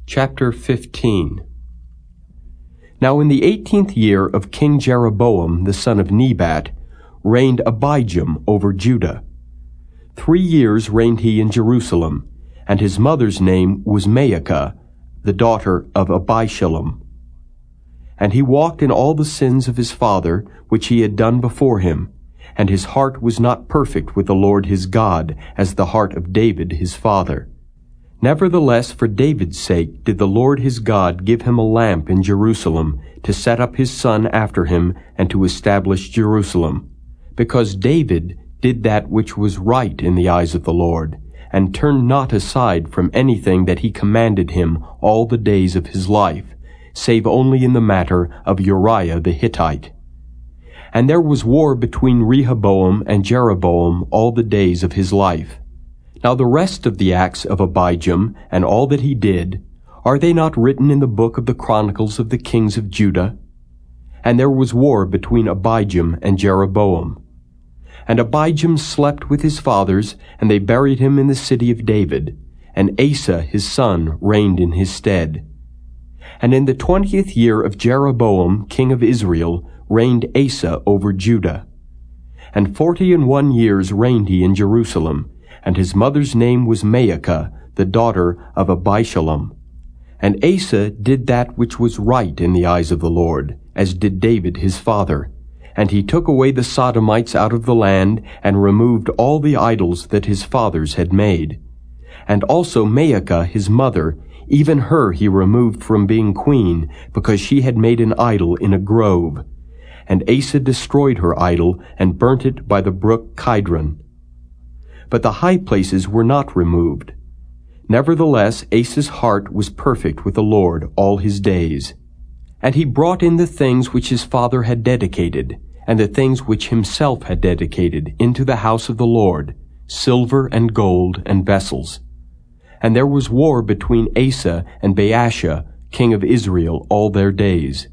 Chapter 15. Now in the 18th year of King Jeroboam the son of Nebat reigned Abijam over Judah. 3 years reigned he in Jerusalem, and his mother's name was Maacah, the daughter of Abishalom. And he walked in all the sins of his father, which he had done before him, and his heart was not perfect with the Lord his God, as the heart of David his father. Nevertheless, for David's sake did the Lord his God give him a lamp in Jerusalem, to set up his son after him, and to establish Jerusalem. Because David did that which was right in the eyes of the Lord, and turned not aside from anything that he commanded him all the days of his life, save only in the matter of Uriah the Hittite. And there was war between Rehoboam and Jeroboam all the days of his life. Now the rest of the acts of Abijam, and all that he did, are they not written in the book of the Chronicles of the kings of Judah? And there was war between Abijam and Jeroboam. And Abijam slept with his fathers, and they buried him in the city of David, and Asa his son reigned in his stead. And in the 20th year of Jeroboam king of Israel reigned Asa over Judah. And 41 years reigned he in Jerusalem, and his mother's name was Maacah, the daughter of Abishalom. And Asa did that which was right in the eyes of the Lord, as did David his father. And he took away the Sodomites out of the land, and removed all the idols that his fathers had made. And also Maacah his mother, even her he removed from being queen, because she had made an idol in a grove. And Asa destroyed her idol, and burnt it by the brook Kidron. But the high places were not removed. Nevertheless, Asa's heart was perfect with the Lord all his days. And he brought in the things which his father had dedicated, and the things which himself had dedicated, into the house of the Lord, silver and gold and vessels. And there was war between Asa and Baasha, king of Israel, all their days.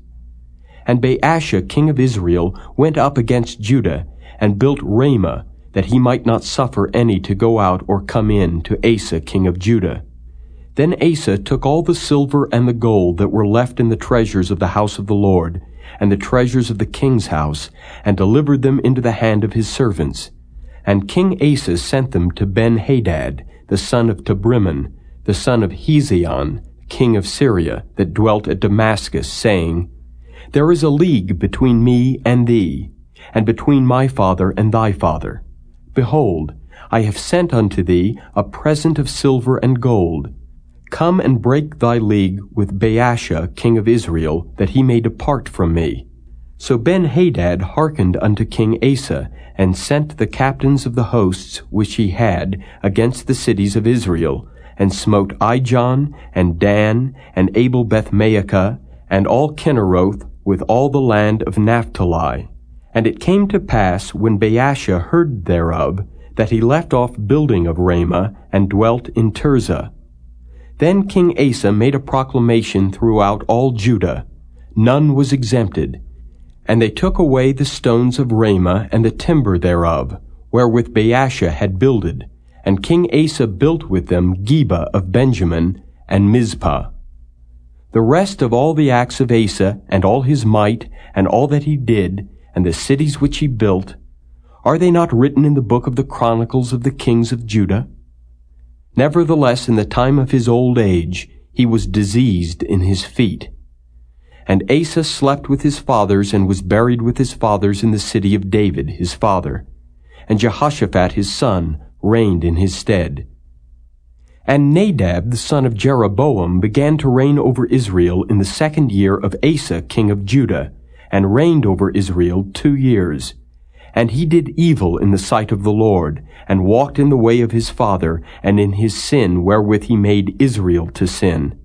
And Baasha, king of Israel, went up against Judah, and built Ramah, that he might not suffer any to go out or come in to Asa king of Judah. Then Asa took all the silver and the gold that were left in the treasures of the house of the Lord, and the treasures of the king's house, and delivered them into the hand of his servants. And King Asa sent them to Ben-Hadad, the son of Tabrimon, the son of Hezion, king of Syria, that dwelt at Damascus, saying, There is a league between me and thee, and between my father and thy father. Behold, I have sent unto thee a present of silver and gold. Come and break thy league with Baasha king of Israel, that he may depart from me. So Ben-Hadad hearkened unto King Asa, and sent the captains of the hosts which he had against the cities of Israel, and smote Ijon, and Dan, and Abel-Beth-Maacah, and all Kinneroth, with all the land of Naphtali. And it came to pass, when Baasha heard thereof, that he left off building of Ramah, and dwelt in Tirzah. Then King Asa made a proclamation throughout all Judah. None was exempted. And they took away the stones of Ramah, and the timber thereof, wherewith Baasha had builded. And King Asa built with them Geba of Benjamin, and Mizpah. The rest of all the acts of Asa, and all his might, and all that he did, and the cities which he built, are they not written in the book of the Chronicles of the kings of Judah? Nevertheless, in the time of his old age, he was diseased in his feet. And Asa slept with his fathers, and was buried with his fathers in the city of David his father. And Jehoshaphat his son reigned in his stead. And Nadab the son of Jeroboam began to reign over Israel in the 2nd year of Asa king of Judah, and reigned over Israel 2 years. And he did evil in the sight of the Lord, and walked in the way of his father, and in his sin wherewith he made Israel to sin.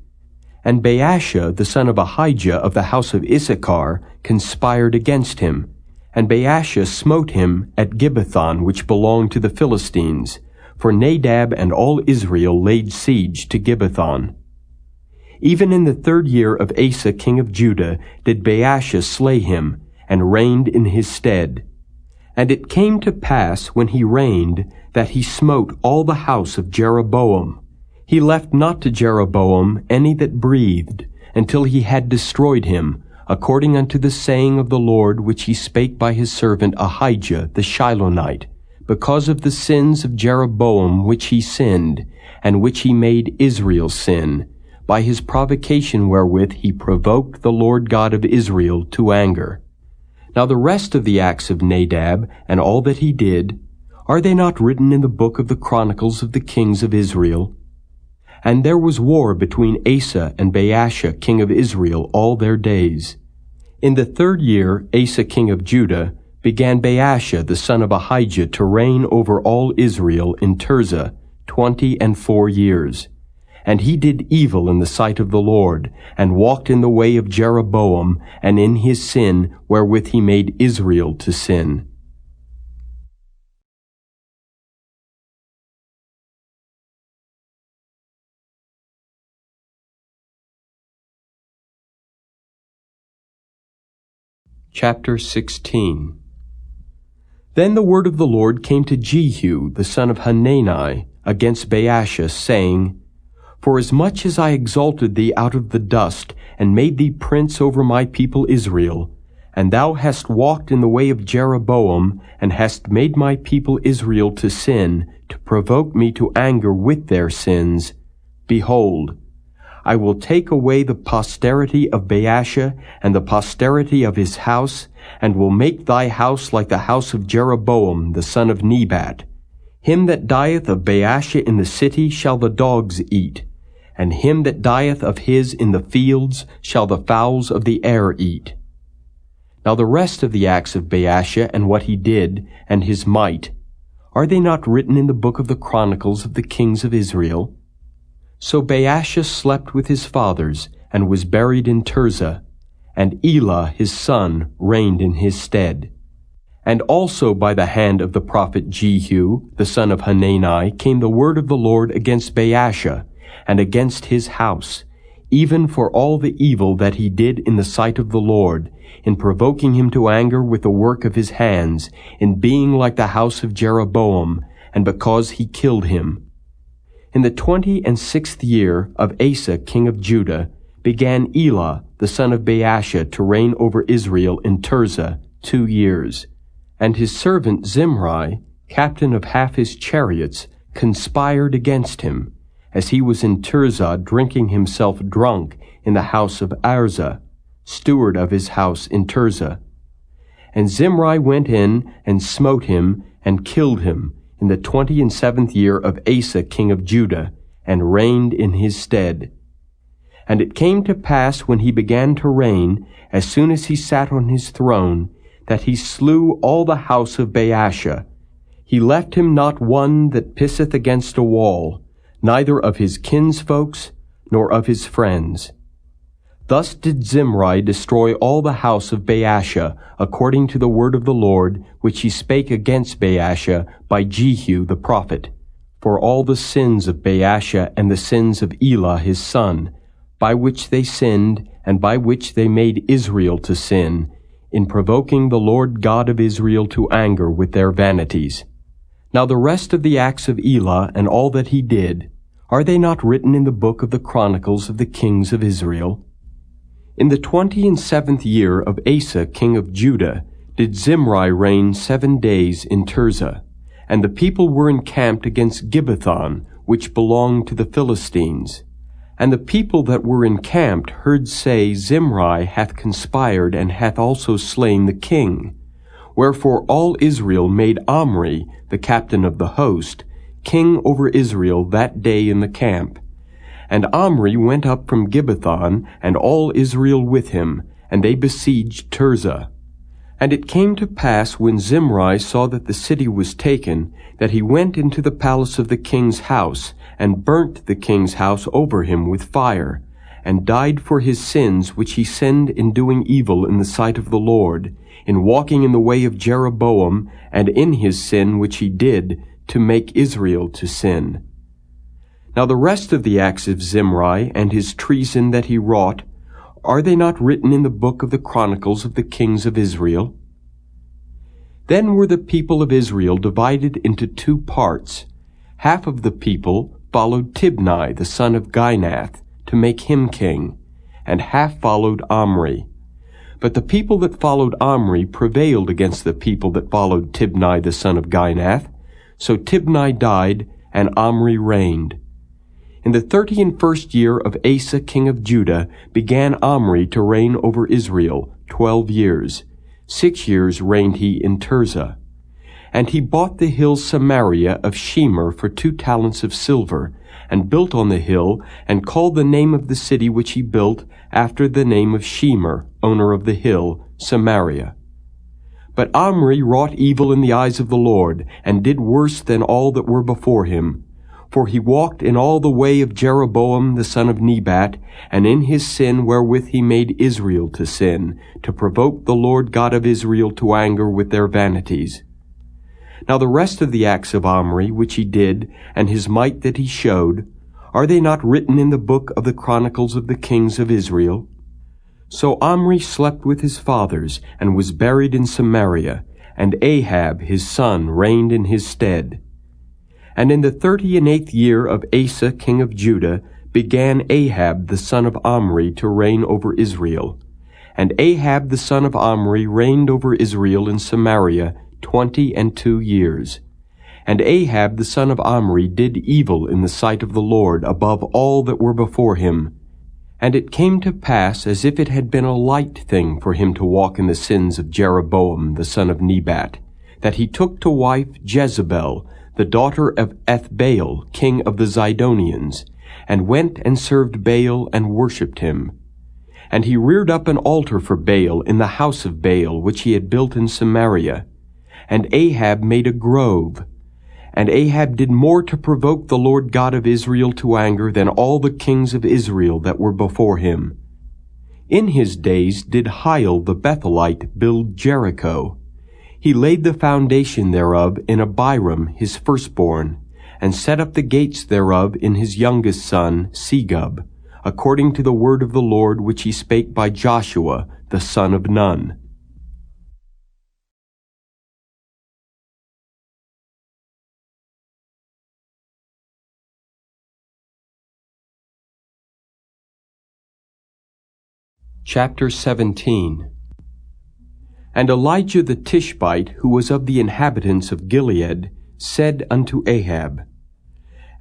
And Baasha the son of Ahijah of the house of Issachar conspired against him. And Baasha smote him at Gibbethon, which belonged to the Philistines, for Nadab and all Israel laid siege to Gibbethon. Even in the 3rd year of Asa king of Judah did Baasha slay him, and reigned in his stead. And it came to pass, when he reigned, that he smote all the house of Jeroboam. He left not to Jeroboam any that breathed, until he had destroyed him, according unto the saying of the Lord which he spake by his servant Ahijah the Shilonite, because of the sins of Jeroboam which he sinned, and which he made Israel sin, by his provocation wherewith he provoked the Lord God of Israel to anger. Now the rest of the acts of Nadab, and all that he did, are they not written in the book of the Chronicles of the kings of Israel? And there was war between Asa and Baasha king of Israel all their days. In the 3rd year Asa king of Judah began Baasha the son of Ahijah to reign over all Israel in Tirzah 24 years. And he did evil in the sight of the Lord, and walked in the way of Jeroboam, and in his sin wherewith he made Israel to sin. Chapter 16. Then the word of the Lord came to Jehu the son of Hanani against Baasha, saying, Forasmuch as I exalted thee out of the dust, and made thee prince over my people Israel, and thou hast walked in the way of Jeroboam, and hast made my people Israel to sin, to provoke me to anger with their sins, behold, I will take away the posterity of Baasha, and the posterity of his house, and will make thy house like the house of Jeroboam the son of Nebat. Him that dieth of Baasha in the city shall the dogs eat, and him that dieth of his in the fields shall the fowls of the air eat. Now the rest of the acts of Baasha, and what he did, and his might, are they not written in the book of the Chronicles of the kings of Israel? So Baasha slept with his fathers, and was buried in Tirzah, and Elah his son reigned in his stead. And also by the hand of the prophet Jehu, the son of Hanani, came the word of the Lord against Baasha, and against his house, even for all the evil that he did in the sight of the Lord, in provoking him to anger with the work of his hands, in being like the house of Jeroboam, and because he killed him. In the 26th year of Asa king of Judah began Elah the son of Baasha to reign over Israel in Tirzah 2 years. And his servant Zimri, captain of half his chariots, conspired against him, as he was in Tirzah drinking himself drunk in the house of Arzah, steward of his house in Tirzah. And Zimri went in and smote him and killed him in the 27th year of Asa king of Judah, and reigned in his stead. And it came to pass when he began to reign, as soon as he sat on his throne, that he slew all the house of Baasha. He left him not one that pisseth against a wall, neither of his kinsfolks, nor of his friends. Thus did Zimri destroy all the house of Baasha, according to the word of the Lord, which he spake against Baasha by Jehu the prophet, for all the sins of Baasha and the sins of Elah his son, by which they sinned, and by which they made Israel to sin, in provoking the Lord God of Israel to anger with their vanities. Now the rest of the acts of Elah, and all that he did, are they not written in the book of the Chronicles of the kings of Israel? In the 27th year of Asa king of Judah did Zimri reign 7 days in Tirzah, and the people were encamped against Gibbethon, which belonged to the Philistines. And the people that were encamped heard say, Zimri hath conspired, and hath also slain the king. Wherefore all Israel made Omri, the captain of the host, king over Israel that day in the camp. And Omri went up from Gibbethon, and all Israel with him, and they besieged Tirzah. And it came to pass, when Zimri saw that the city was taken, that he went into the palace of the king's house, and burnt the king's house over him with fire, and died for his sins which he sinned in doing evil in the sight of the Lord, in walking in the way of Jeroboam, and in his sin which he did, to make Israel to sin. Now the rest of the acts of Zimri, and his treason that he wrought, are they not written in the book of the Chronicles of the kings of Israel? Then were the people of Israel divided into 2 parts. Half of the people followed Tibni the son of Ginath, to make him king, and half followed Omri. But the people that followed Omri prevailed against the people that followed Tibni the son of Ginath. So Tibni died, and Omri reigned. In the 31st year of Asa king of Judah began Omri to reign over Israel 12 years. 6 years reigned he in Tirzah. And he bought the hill Samaria of Shemer for 2 talents of silver, and built on the hill, and called the name of the city which he built after the name of Shemer, owner of the hill, Samaria. But Omri wrought evil in the eyes of the Lord, and did worse than all that were before him. For he walked in all the way of Jeroboam the son of Nebat, and in his sin wherewith he made Israel to sin, to provoke the Lord God of Israel to anger with their vanities. Now the rest of the acts of Omri which he did, and his might that he showed, are they not written in the book of the Chronicles of the kings of Israel? So Omri slept with his fathers, and was buried in Samaria, and Ahab his son reigned in his stead. And in the 38th year of Asa king of Judah began Ahab the son of Omri to reign over Israel. And Ahab the son of Omri reigned over Israel in Samaria 22 years. And Ahab the son of Omri did evil in the sight of the Lord above all that were before him. And it came to pass, as if it had been a light thing for him to walk in the sins of Jeroboam the son of Nebat, that he took to wife Jezebel, the daughter of Ethbaal, king of the Zidonians, and went and served Baal and worshipped him. And he reared up an altar for Baal in the house of Baal, which he had built in Samaria. And Ahab made a grove. And Ahab did more to provoke the Lord God of Israel to anger than all the kings of Israel that were before him. In his days did Hiel the Bethelite build Jericho. He laid the foundation thereof in Abiram his firstborn, and set up the gates thereof in his youngest son Segub, according to the word of the Lord which he spake by Joshua the son of Nun. Chapter 17. And Elijah the Tishbite, who was of the inhabitants of Gilead, said unto Ahab,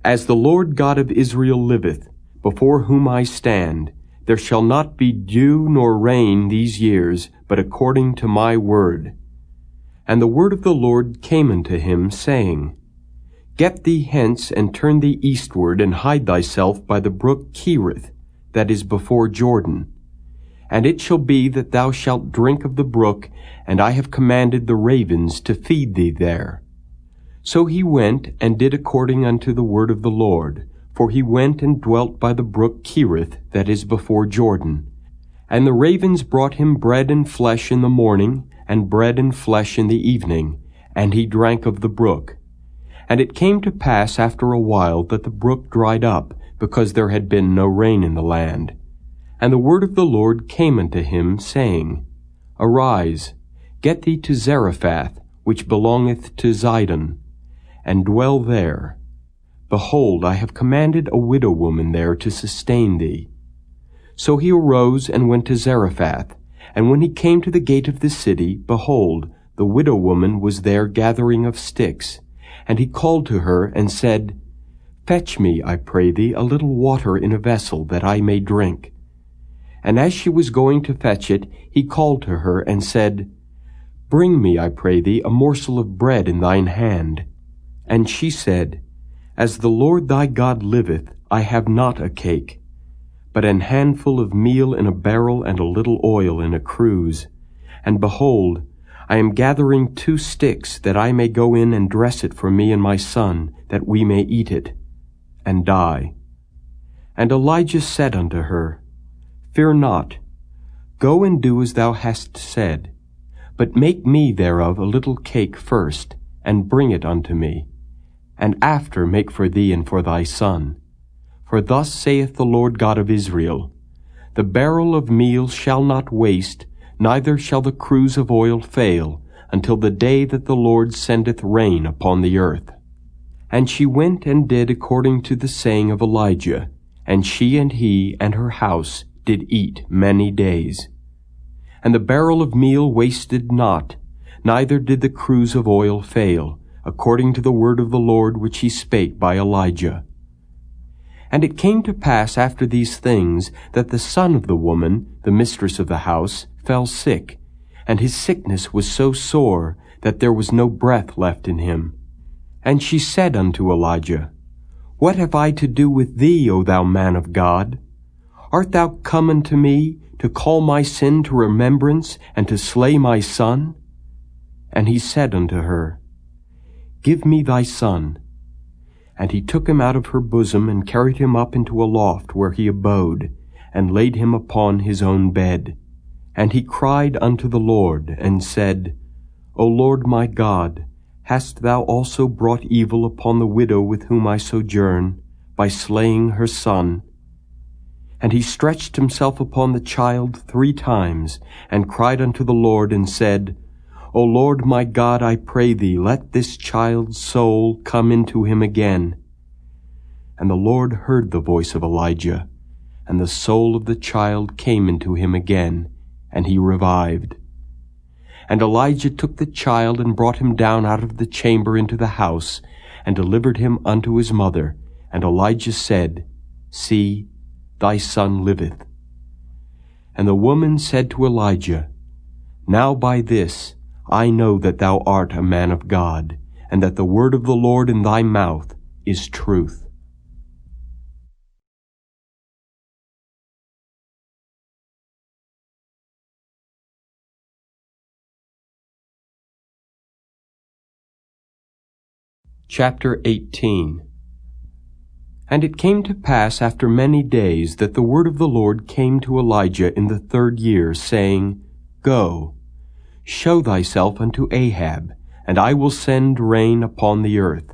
As the Lord God of Israel liveth, before whom I stand, there shall not be dew nor rain these years, but according to my word. And the word of the Lord came unto him, saying, Get thee hence, and turn thee eastward, and hide thyself by the brook Cherith, that is before Jordan. And it shall be that thou shalt drink of the brook, and I have commanded the ravens to feed thee there. So he went, and did according unto the word of the Lord, for he went and dwelt by the brook Cherith, that is before Jordan. And the ravens brought him bread and flesh in the morning, and bread and flesh in the evening, and he drank of the brook. And it came to pass after a while that the brook dried up, because there had been no rain in the land. And the word of the Lord came unto him, saying, Arise, get thee to Zarephath, which belongeth to Zidon, and dwell there. Behold, I have commanded a widow woman there to sustain thee. So he arose and went to Zarephath, and when he came to the gate of the city, behold, the widow woman was there gathering of sticks. And he called to her, and said, Fetch me, I pray thee, a little water in a vessel, that I may drink. And as she was going to fetch it, he called to her, and said, Bring me, I pray thee, a morsel of bread in thine hand. And she said, As the Lord thy God liveth, I have not a cake, but an handful of meal in a barrel, and a little oil in a cruse. And behold, I am gathering 2 sticks, that I may go in and dress it for me and my son, that we may eat it, and die. And Elijah said unto her, Fear not, go and do as thou hast said, but make me thereof a little cake first, and bring it unto me, and after make for thee and for thy son. For thus saith the Lord God of Israel, The barrel of meal shall not waste, neither shall the cruse of oil fail, until the day that the Lord sendeth rain upon the earth. And she went and did according to the saying of Elijah, and she and he and her house did eat many days. And the barrel of meal wasted not, neither did the cruse of oil fail, according to the word of the Lord which he spake by Elijah. And it came to pass after these things, that the son of the woman, the mistress of the house, fell sick, and his sickness was so sore, that there was no breath left in him. And she said unto Elijah, What have I to do with thee, O thou man of God? Art thou come unto me, to call my sin to remembrance, and to slay my son? And he said unto her, Give me thy son. And he took him out of her bosom, and carried him up into a loft where he abode, and laid him upon his own bed. And he cried unto the Lord, and said, O Lord my God, hast thou also brought evil upon the widow with whom I sojourn, by slaying her son? And he stretched himself upon the child 3 times, and cried unto the Lord, and said, O Lord my God, I pray thee, let this child's soul come into him again. And the Lord heard the voice of Elijah, and the soul of the child came into him again, and he revived. And Elijah took the child, and brought him down out of the chamber into the house, and delivered him unto his mother. And Elijah said, See, thy son liveth. And the woman said to Elijah, Now by this I know that thou art a man of God, and that the word of the Lord in thy mouth is truth. Chapter 18. And it came to pass after many days that the word of the Lord came to Elijah in the 3rd year, saying, Go, show thyself unto Ahab, and I will send rain upon the earth.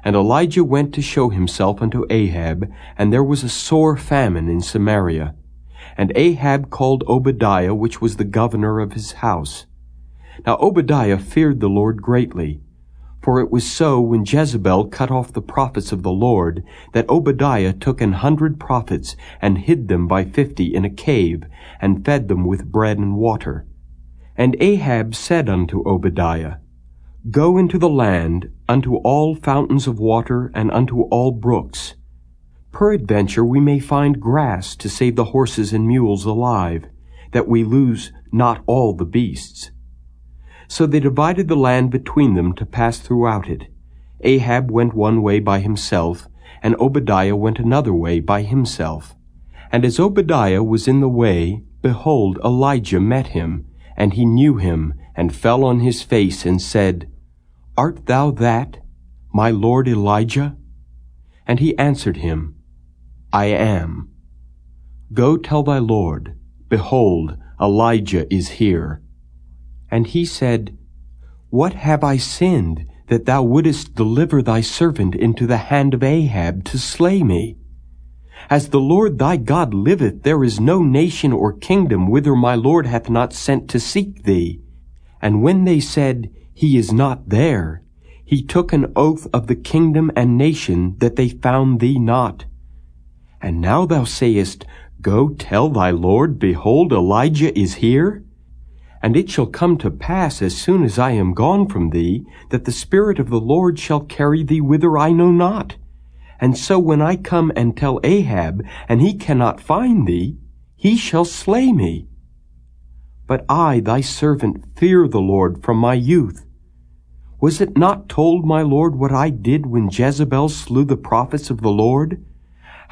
And Elijah went to show himself unto Ahab, and there was a sore famine in Samaria. And Ahab called Obadiah, which was the governor of his house. Now Obadiah feared the Lord greatly. For it was so, when Jezebel cut off the prophets of the Lord, that Obadiah took 100 prophets, and hid them by 50 in a cave, and fed them with bread and water. And Ahab said unto Obadiah, Go into the land, unto all fountains of water, and unto all brooks. Peradventure we may find grass to save the horses and mules alive, that we lose not all the beasts. So they divided the land between them to pass throughout it. Ahab went one way by himself, and Obadiah went another way by himself. And as Obadiah was in the way, behold, Elijah met him, and he knew him, and fell on his face, and said, Art thou that, my lord Elijah? And he answered him, I am. Go tell thy lord, Behold, Elijah is here. And he said, What have I sinned, that thou wouldest deliver thy servant into the hand of Ahab to slay me? As the Lord thy God liveth, there is no nation or kingdom whither my Lord hath not sent to seek thee. And when they said, He is not there, he took an oath of the kingdom and nation that they found thee not. And now thou sayest, Go tell thy Lord, Behold, Elijah is here? And it shall come to pass, as soon as I am gone from thee, that the Spirit of the Lord shall carry thee whither I know not. And so when I come and tell Ahab, and he cannot find thee, he shall slay me. But I, thy servant, fear the Lord from my youth. Was it not told my Lord what I did when Jezebel slew the prophets of the Lord?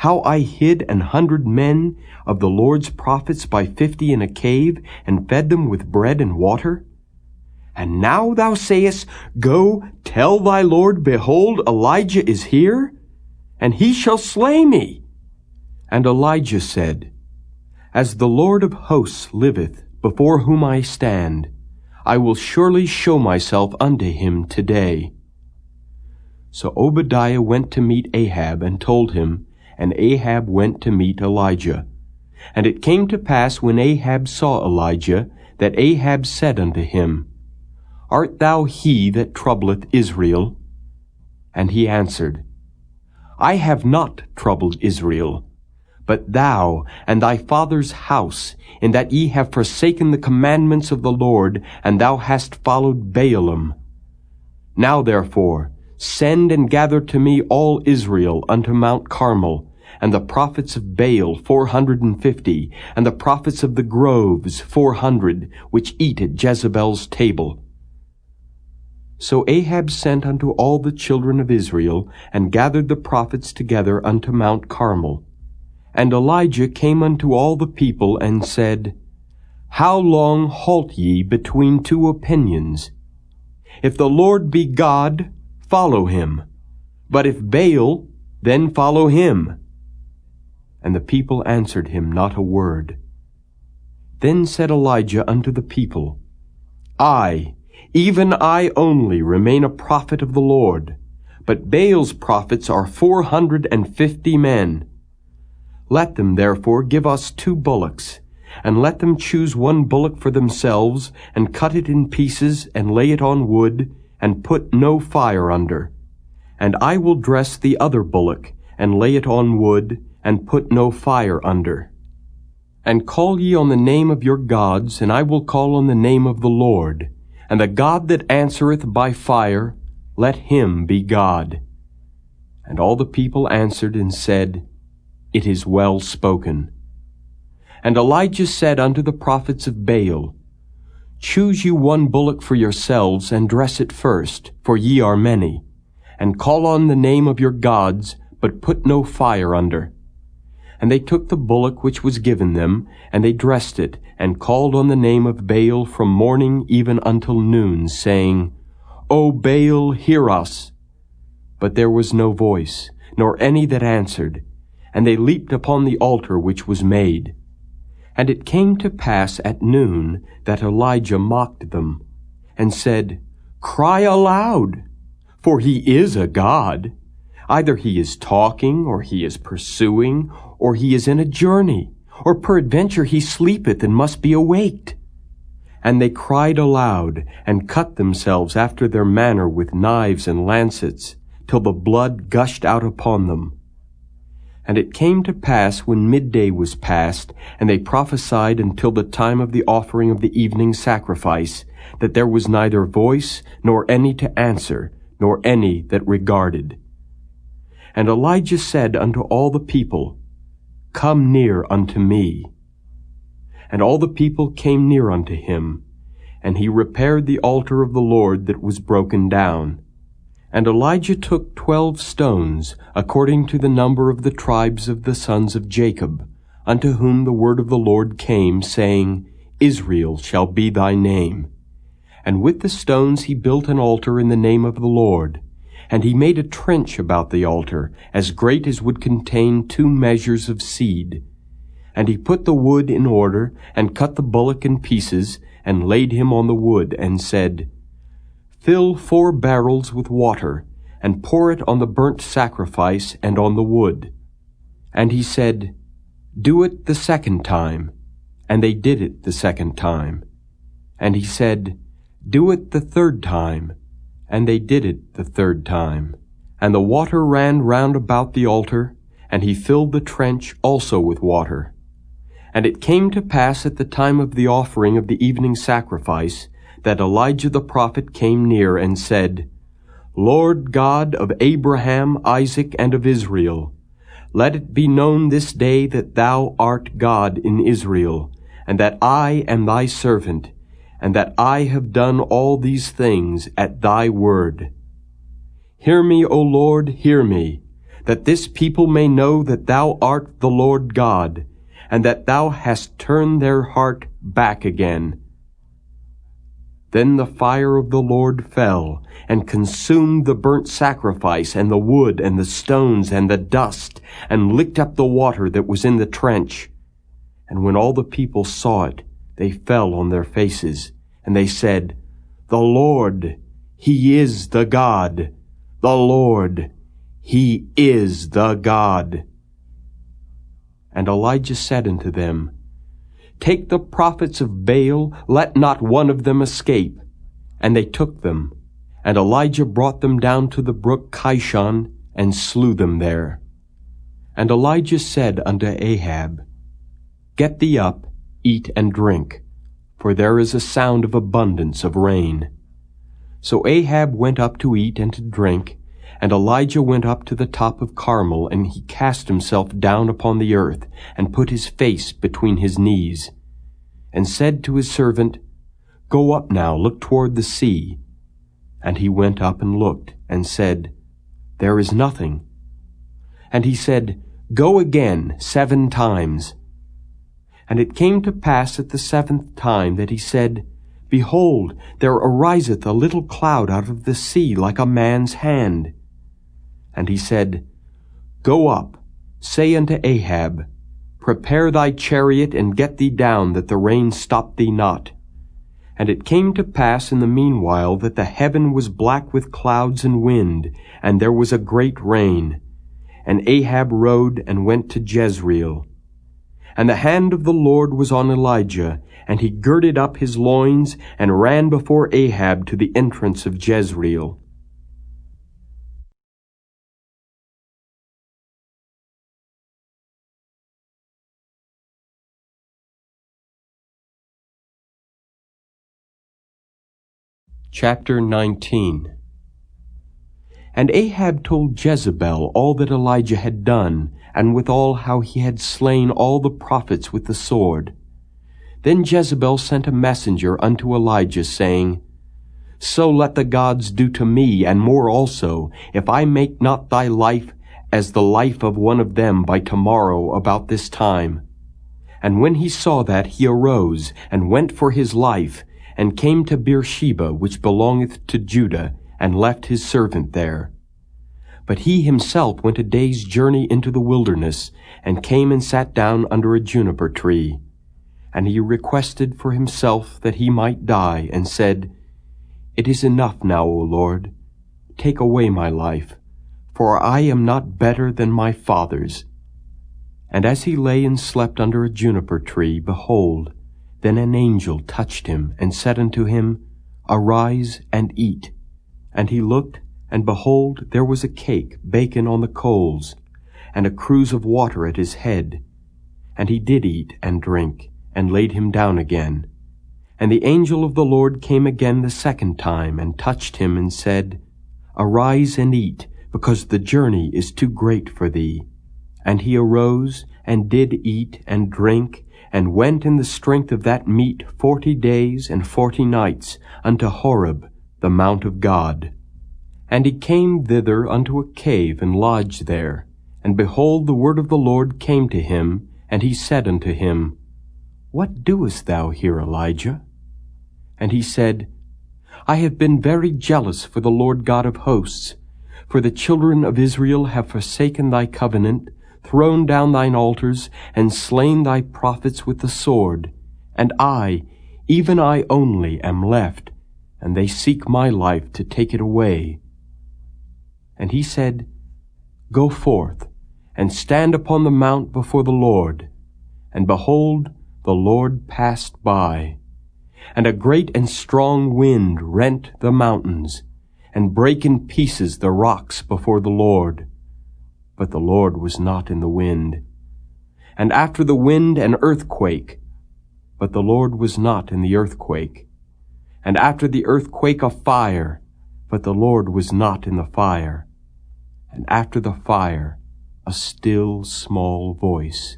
How I hid 100 men of the Lord's prophets by 50 in a cave, and fed them with bread and water? And now thou sayest, Go, tell thy Lord, Behold, Elijah is here, and he shall slay me. And Elijah said, As the Lord of hosts liveth, before whom I stand, I will surely show myself unto him today. So Obadiah went to meet Ahab, and told him, and Ahab went to meet Elijah. And it came to pass, when Ahab saw Elijah, that Ahab said unto him, Art thou he that troubleth Israel? And he answered, I have not troubled Israel, but thou and thy father's house, in that ye have forsaken the commandments of the Lord, and thou hast followed Baalim. Now therefore send and gather to me all Israel unto Mount Carmel, and the prophets of Baal 450, and the prophets of the groves 400, which eat at Jezebel's table. So Ahab sent unto all the children of Israel, and gathered the prophets together unto Mount Carmel. And Elijah came unto all the people, and said, How long halt ye between two opinions? If the Lord be God, follow him. But if Baal, then follow him. And the people answered him not a word. Then said Elijah unto the people, I, even I only, remain a prophet of the Lord, but Baal's prophets are 450 men. Let them therefore give us 2 bullocks, and let them choose 1 bullock for themselves, and cut it in pieces, and lay it on wood, and put no fire under. And I will dress the other bullock, and lay it on wood, and put no fire under. And call ye on the name of your gods, and I will call on the name of the Lord. And the God that answereth by fire, let him be God. And all the people answered and said, It is well spoken. And Elijah said unto the prophets of Baal, Choose you 1 bullock for yourselves, and dress it first, for ye are many. And call on the name of your gods, but put no fire under. And they took the bullock which was given them, and they dressed it, and called on the name of Baal from morning even until noon, saying, O Baal, hear us. But there was no voice, nor any that answered. And they leaped upon the altar which was made. And it came to pass at noon that Elijah mocked them, and said, Cry aloud, for he is a god. Either he is talking, or he is pursuing, or he is in a journey, or peradventure he sleepeth and must be awaked. And they cried aloud, and cut themselves after their manner with knives and lancets, till the blood gushed out upon them. And it came to pass, when midday was past, and they prophesied until the time of the offering of the evening sacrifice, that there was neither voice, nor any to answer, nor any that regarded. And Elijah said unto all the people, Come near unto me. And all the people came near unto him, and he repaired the altar of the Lord that was broken down. And Elijah took 12 stones, according to the number of the tribes of the sons of Jacob, unto whom the word of the Lord came, saying, Israel shall be thy name. And with the stones he built an altar in the name of the Lord. And he made a trench about the altar, as great as would contain 2 measures of seed. And he put the wood in order, and cut the bullock in pieces, and laid him on the wood, and said, Fill 4 barrels with water, and pour it on the burnt sacrifice and on the wood. And he said, Do it the 2nd time. And they did it the 2nd time. And he said, Do it the 3rd time. And they did it the 3rd time. And the water ran round about the altar, and he filled the trench also with water. And it came to pass at the time of the offering of the evening sacrifice, that Elijah the prophet came near and said, Lord God of Abraham, Isaac, and of Israel, let it be known this day that thou art God in Israel, and that I am thy servant, and that I have done all these things at thy word. Hear me, O Lord, hear me, that this people may know that thou art the Lord God, and that thou hast turned their heart back again. Then the fire of the Lord fell, and consumed the burnt sacrifice, and the wood, and the stones, and the dust, and licked up the water that was in the trench. And when all the people saw it, they fell on their faces, and they said, The Lord, He is the God. The Lord, He is the God. And Elijah said unto them, Take the prophets of Baal, let not one of them escape. And they took them, And Elijah brought them down to the brook Kishon, and slew them there. And Elijah said unto Ahab, Get thee up, eat and drink, for there is a sound of abundance of rain. So Ahab went up to eat and to drink, and Elijah went up to the top of Carmel, and he cast himself down upon the earth, and put his face between his knees, and said to his servant, Go up now, look toward the sea. And he went up and looked, and said, There is nothing. And he said, Go again 7 times. And it came to pass at the 7th time that he said, Behold, there ariseth a little cloud out of the sea like a man's hand. And he said, Go up, say unto Ahab, Prepare thy chariot, and get thee down, that the rain stop thee not. And it came to pass in the meanwhile that the heaven was black with clouds and wind, and there was a great rain. And Ahab rode and went to Jezreel. And the hand of the Lord was on Elijah, and he girded up his loins, and ran before Ahab to the entrance of Jezreel. Chapter 19. And Ahab told Jezebel all that Elijah had done, and withal how he had slain all the prophets with the sword. Then Jezebel sent a messenger unto Elijah, saying, So let the gods do to me, and more also, if I make not thy life as the life of one of them by tomorrow about this time. And when he saw that, he arose, and went for his life, and came to Beersheba, which belongeth to Judah, and left his servant there. But he himself went a day's journey into the wilderness, and came and sat down under a juniper tree. And he requested for himself that he might die, and said, It is enough now, O Lord, take away my life, for I am not better than my fathers. And as he lay and slept under a juniper tree, behold, then an angel touched him, and said unto him, Arise and eat. And he looked, and behold, there was a cake baken on the coals, and a cruse of water at his head. And he did eat and drink, and laid him down again. And the angel of the Lord came again the 2nd time, and touched him, and said, Arise and eat, because the journey is too great for thee. And he arose, and did eat and drink, and went in the strength of that meat 40 days and 40 nights unto Horeb, the mount of God. And he came thither unto a cave, and lodged there. And behold, the word of the Lord came to him, and he said unto him, What doest thou here, Elijah? And he said, I have been very jealous for the Lord God of hosts, for the children of Israel have forsaken thy covenant, thrown down thine altars, and slain thy prophets with the sword. And I, even I only, am left, and they seek my life to take it away. And he said, Go forth, and stand upon the mount before the Lord. And behold, the Lord passed by. And a great and strong wind rent the mountains, and brake in pieces the rocks before the Lord. But the Lord was not in the wind. And after the wind an earthquake, but the Lord was not in the earthquake. And after the earthquake a fire, but the Lord was not in the fire. And after the fire a still small voice.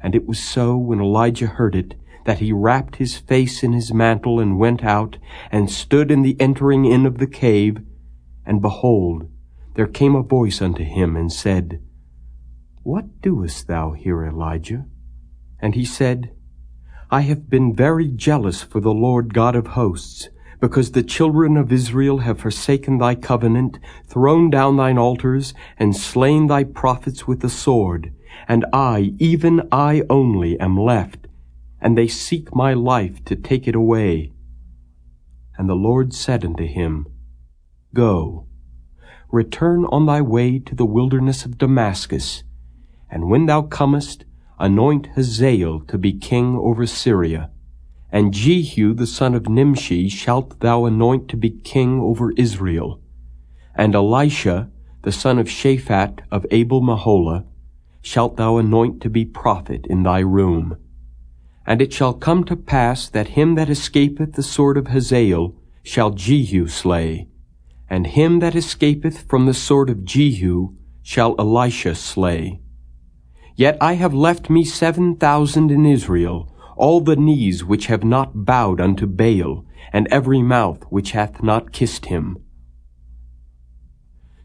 And it was so, when Elijah heard it, that he wrapped his face in his mantle, and went out, and stood in the entering in of the cave. And behold, there came a voice unto him, and said, What doest thou here, Elijah? And he said, I have been very jealous for the Lord God of hosts, because the children of Israel have forsaken thy covenant, thrown down thine altars, and slain thy prophets with the sword. And I, even I only, am left, and they seek my life to take it away. And the Lord said unto him, Go, return on thy way to the wilderness of Damascus, and when thou comest, anoint Hazael to be king over Syria. And Jehu the son of Nimshi shalt thou anoint to be king over Israel. And Elisha the son of Shaphat of Abel-Meholah shalt thou anoint to be prophet in thy room. And it shall come to pass that him that escapeth the sword of Hazael shall Jehu slay, and him that escapeth from the sword of Jehu shall Elisha slay. Yet I have left me 7,000 in Israel, all the knees which have not bowed unto Baal, and every mouth which hath not kissed him.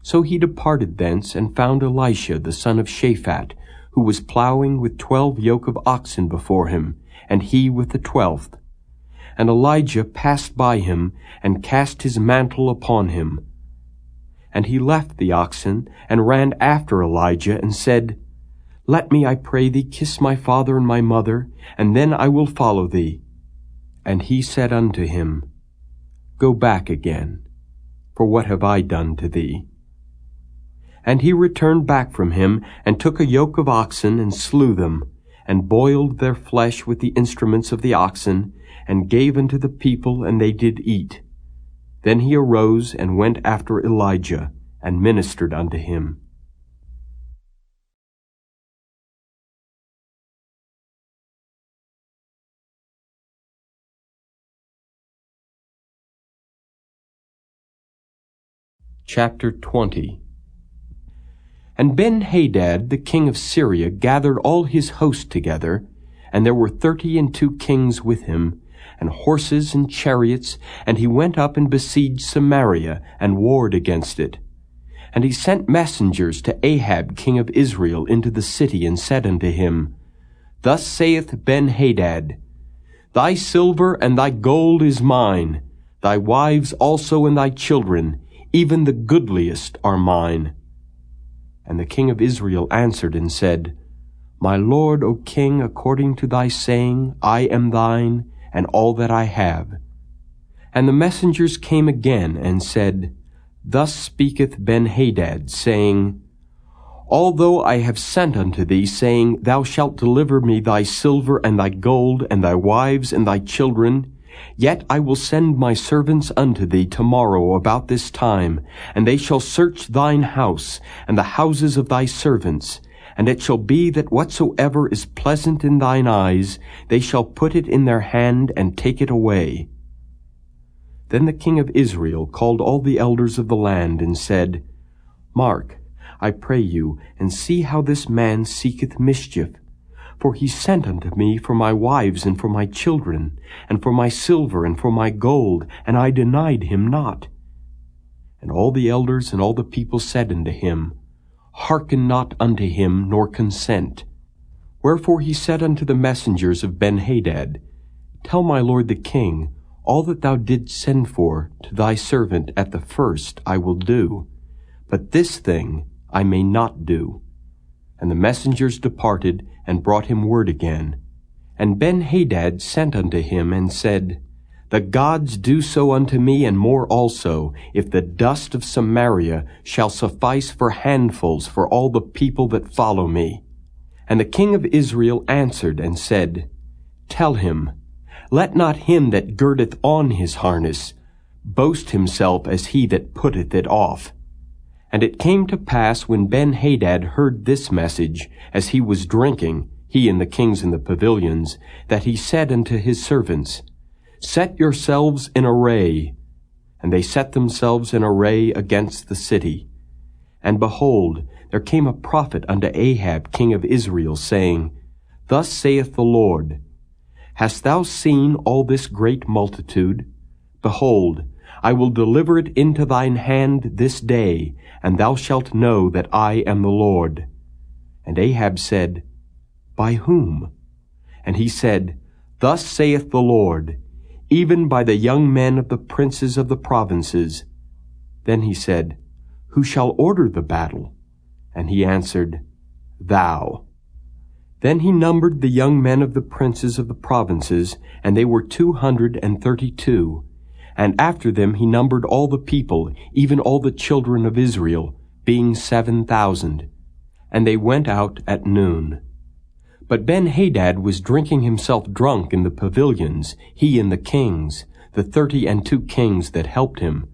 So he departed thence, and found Elisha the son of Shaphat, who was plowing with 12 yoke of oxen before him, and he with the 12th. And Elijah passed by him, and cast his mantle upon him. And he left the oxen, and ran after Elijah, and said, Let me, I pray thee, kiss my father and my mother, and then I will follow thee. And he said unto him, Go back again, for what have I done to thee? And he returned back from him, and took a yoke of oxen, and slew them, and boiled their flesh with the instruments of the oxen, and gave unto the people, and they did eat. Then he arose, and went after Elijah, and ministered unto him. Chapter 20. And Ben-Hadad the king of Syria gathered all his host together, and there were 32 kings with him, and horses and chariots, and he went up and besieged Samaria, and warred against it. And he sent messengers to Ahab king of Israel into the city, and said unto him, Thus saith Ben-Hadad, Thy silver and thy gold is mine, thy wives also and thy children, even the goodliest are mine. And the king of Israel answered and said, My lord, O king, according to thy saying, I am thine, and all that I have. And the messengers came again, and said, Thus speaketh Ben-Hadad, saying, Although I have sent unto thee, saying, Thou shalt deliver me thy silver and thy gold, and thy wives and thy children, yet I will send my servants unto thee tomorrow about this time, and they shall search thine house, and the houses of thy servants. And it shall be that whatsoever is pleasant in thine eyes, they shall put it in their hand, and take it away. Then the king of Israel called all the elders of the land, and said, Mark, I pray you, and see how this man seeketh mischief. For he sent unto me for my wives and for my children, and for my silver and for my gold, and I denied him not. And all the elders and all the people said unto him, Hearken not unto him, nor consent. Wherefore he said unto the messengers of Ben-Hadad, Tell my lord the king, all that thou didst send for to thy servant at the first I will do, but this thing I may not do. And the messengers departed, and brought him word again. And Ben-Hadad sent unto him, and said, The gods do so unto me, and more also, if the dust of Samaria shall suffice for handfuls for all the people that follow me. And the king of Israel answered and said, Tell him, Let not him that girdeth on his harness boast himself as he that putteth it off. And it came to pass, when Ben-Hadad heard this message, as he was drinking, he and the kings in the pavilions, that he said unto his servants, Set yourselves in array. And they set themselves in array against the city. And behold, there came a prophet unto Ahab king of Israel, saying, Thus saith the Lord, Hast thou seen all this great multitude? Behold, I will deliver it into thine hand this day, and thou shalt know that I am the Lord. And Ahab said, By whom? And he said, Thus saith the Lord, even by the young men of the princes of the provinces. Then he said, Who shall order the battle? And he answered, Thou. Then he numbered the young men of the princes of the provinces, and they were 232. And after them he numbered all the people, even all the children of Israel, being 7,000. And they went out at noon. But Ben-Hadad was drinking himself drunk in the pavilions, he and the kings, the 32 kings that helped him.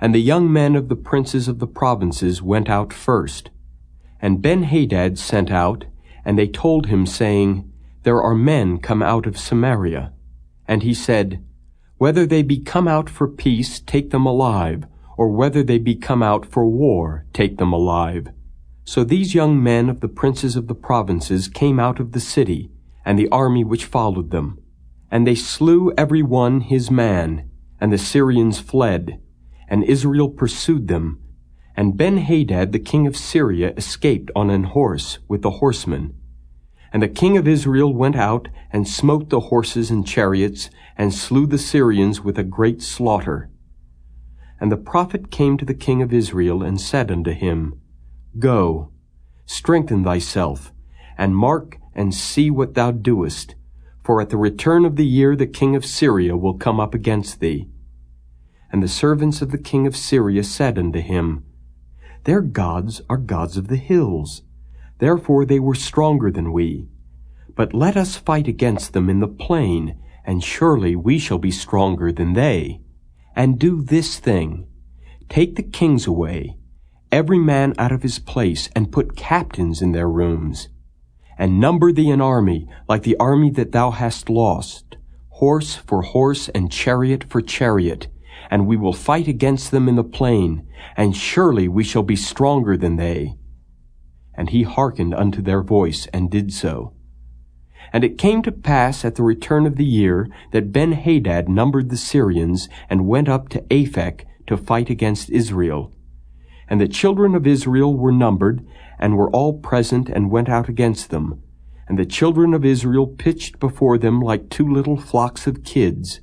And the young men of the princes of the provinces went out first. And Ben-Hadad sent out, and they told him, saying, There are men come out of Samaria. And he said, Whether they be come out for peace, take them alive, or whether they be come out for war, take them alive. So these young men of the princes of the provinces came out of the city, and the army which followed them. And they slew every one his man, and the Syrians fled, and Israel pursued them. And Ben-Hadad the king of Syria escaped on an horse with the horsemen. And the king of Israel went out, and smote the horses and chariots, and slew the Syrians with a great slaughter. And the prophet came to the king of Israel, and said unto him, Go, strengthen thyself, and mark and see what thou doest, for at the return of the year the king of Syria will come up against thee. And the servants of the king of Syria said unto him, Their gods are gods of the hills, therefore they were stronger than we. But let us fight against them in the plain, and surely we shall be stronger than they. And do this thing, take the kings away, every man out of his place, and put captains in their rooms. And number thee an army, like the army that thou hast lost, horse for horse, and chariot for chariot, and we will fight against them in the plain, and surely we shall be stronger than they. And he hearkened unto their voice, and did so. And it came to pass at the return of the year, that Ben-Hadad numbered the Syrians, and went up to Aphek to fight against Israel. And the children of Israel were numbered, and were all present, and went out against them. And the children of Israel pitched before them like 2 little flocks of kids.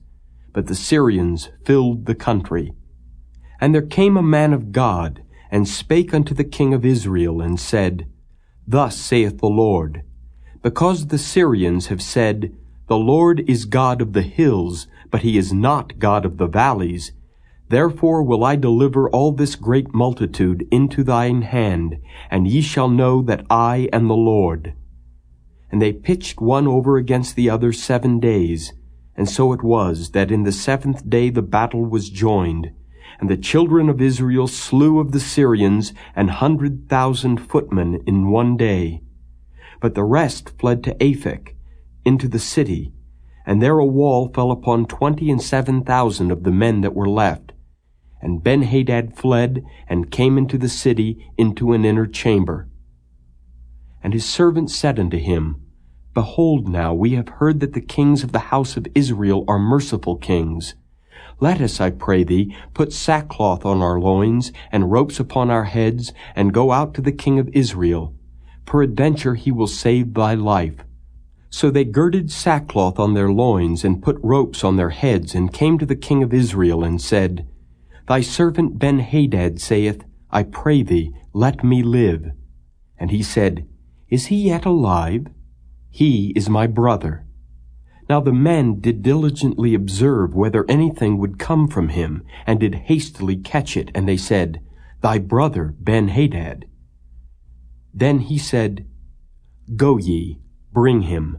But the Syrians filled the country. And there came a man of God, and spake unto the king of Israel, and said, Thus saith the Lord, Because the Syrians have said, The Lord is God of the hills, but he is not God of the valleys, therefore will I deliver all this great multitude into thine hand, and ye shall know that I am the Lord. And they pitched one over against the other 7 days. And so it was, that in the 7th day the battle was joined. And the children of Israel slew of the Syrians 100,000 footmen in 1 day. But the rest fled to Aphek, into the city, and there a wall fell upon 27,000 of the men that were left. And Ben-Hadad fled, and came into the city, into an inner chamber. And his servants said unto him, Behold now, we have heard that the kings of the house of Israel are merciful kings. Let us, I pray thee, put sackcloth on our loins, and ropes upon our heads, and go out to the king of Israel. Peradventure he will save thy life. So they girded sackcloth on their loins, and put ropes on their heads, and came to the king of Israel, and said, Thy servant Ben-Hadad saith, I pray thee, let me live. And he said, Is he yet alive? He is my brother. Now the men did diligently observe whether anything would come from him, and did hastily catch it, and they said, Thy brother Ben-Hadad. Then he said, Go ye, bring him.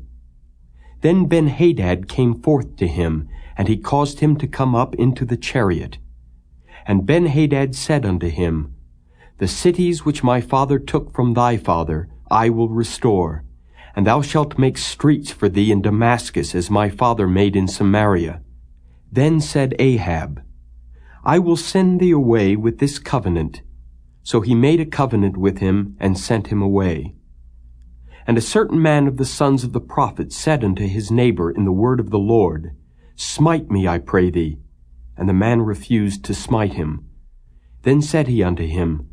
Then Ben-Hadad came forth to him, and he caused him to come up into the chariot. And Ben-Hadad said unto him, The cities which my father took from thy father I will restore, and thou shalt make streets for thee in Damascus, as my father made in Samaria. Then said Ahab, I will send thee away with this covenant. So he made a covenant with him, and sent him away. And a certain man of the sons of the prophets said unto his neighbor in the word of the Lord, Smite me, I pray thee. And the man refused to smite him. Then said he unto him,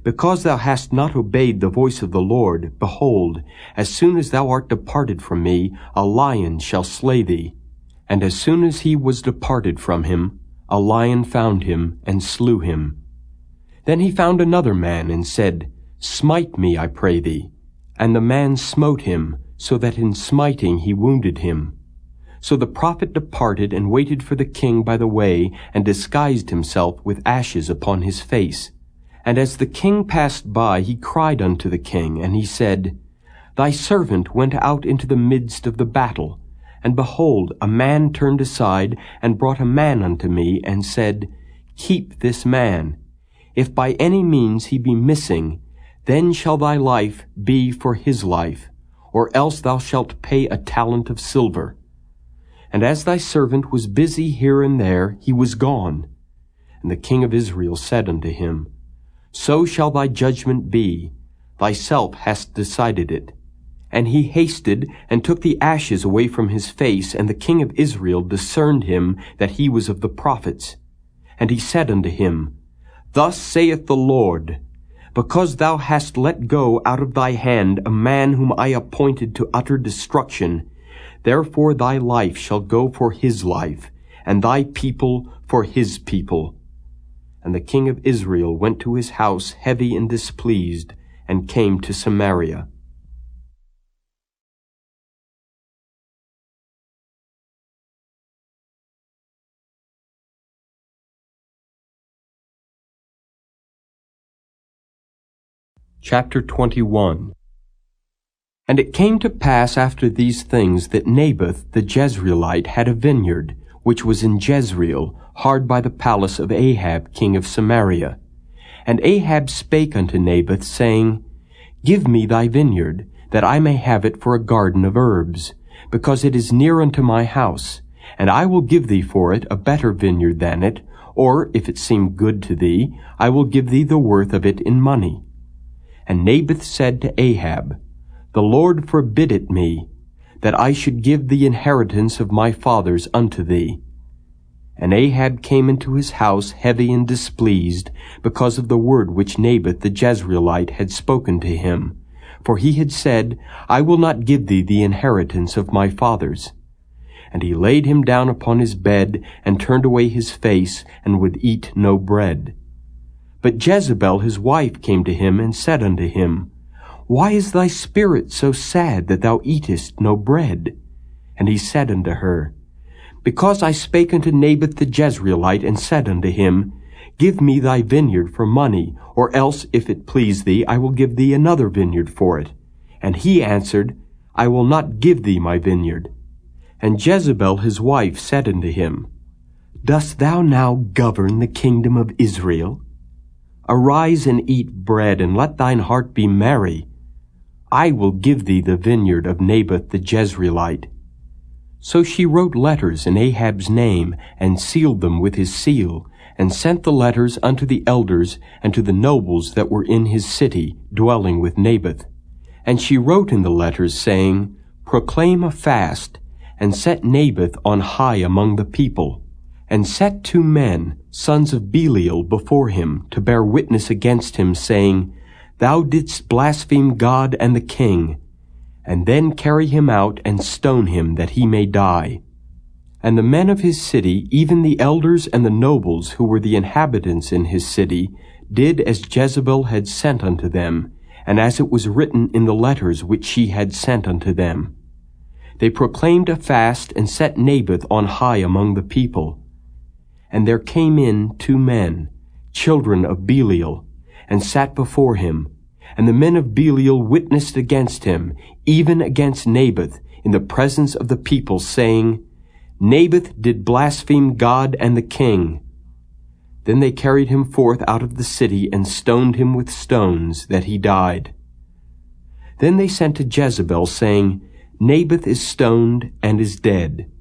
Because thou hast not obeyed the voice of the Lord, behold, as soon as thou art departed from me, a lion shall slay thee. And as soon as he was departed from him, a lion found him, and slew him. Then he found another man, and said, Smite me, I pray thee. And the man smote him, so that in smiting he wounded him. So the prophet departed, and waited for the king by the way, and disguised himself with ashes upon his face. And as the king passed by, he cried unto the king, and he said, Thy servant went out into the midst of the battle, and behold, a man turned aside, and brought a man unto me, and said, Keep this man. If by any means he be missing, then shall thy life be for his life, or else thou shalt pay a talent of silver. And as thy servant was busy here and there, he was gone. And the king of Israel said unto him, So shall thy judgment be, thyself hast decided it. And he hasted, and took the ashes away from his face, and the king of Israel discerned him that he was of the prophets. And he said unto him, Thus saith the Lord, Because thou hast let go out of thy hand a man whom I appointed to utter destruction, therefore thy life shall go for his life, and thy people for his people. And the king of Israel went to his house heavy and displeased, and came to Samaria. Chapter 21. And it came to pass after these things that Naboth the Jezreelite had a vineyard, which was in Jezreel, hard by the palace of Ahab king of Samaria. And Ahab spake unto Naboth, saying, Give me thy vineyard, that I may have it for a garden of herbs, because it is near unto my house, and I will give thee for it a better vineyard than it, or, if it seem good to thee, I will give thee the worth of it in money. And Naboth said to Ahab, The Lord forbid it me, that I should give the inheritance of my fathers unto thee. And Ahab came into his house heavy and displeased, because of the word which Naboth the Jezreelite had spoken to him. For he had said, I will not give thee the inheritance of my fathers. And he laid him down upon his bed, and turned away his face, and would eat no bread. But Jezebel his wife came to him, and said unto him, Why is thy spirit so sad that thou eatest no bread? And he said unto her, Because I spake unto Naboth the Jezreelite, and said unto him, Give me thy vineyard for money, or else, if it please thee, I will give thee another vineyard for it. And he answered, I will not give thee my vineyard. And Jezebel his wife said unto him, Dost thou now govern the kingdom of Israel? Arise and eat bread, and let thine heart be merry. I will give thee the vineyard of Naboth the Jezreelite. So she wrote letters in Ahab's name, and sealed them with his seal, and sent the letters unto the elders and to the nobles that were in his city, dwelling with Naboth. And she wrote in the letters, saying, Proclaim a fast, and set Naboth on high among the people, and set 2 men, sons of Belial, before him, to bear witness against him, saying, Thou didst blaspheme God and the king, and then carry him out and stone him, that he may die. And the men of his city, even the elders and the nobles who were the inhabitants in his city, did as Jezebel had sent unto them, and as it was written in the letters which she had sent unto them. They proclaimed a fast, and set Naboth on high among the people. And there came in 2 men, children of Belial, and sat before him. And the men of Belial witnessed against him, even against Naboth, in the presence of the people, saying, Naboth did blaspheme God and the king. Then they carried him forth out of the city, and stoned him with stones, that he died. Then they sent to Jezebel, saying, Naboth is stoned and is dead.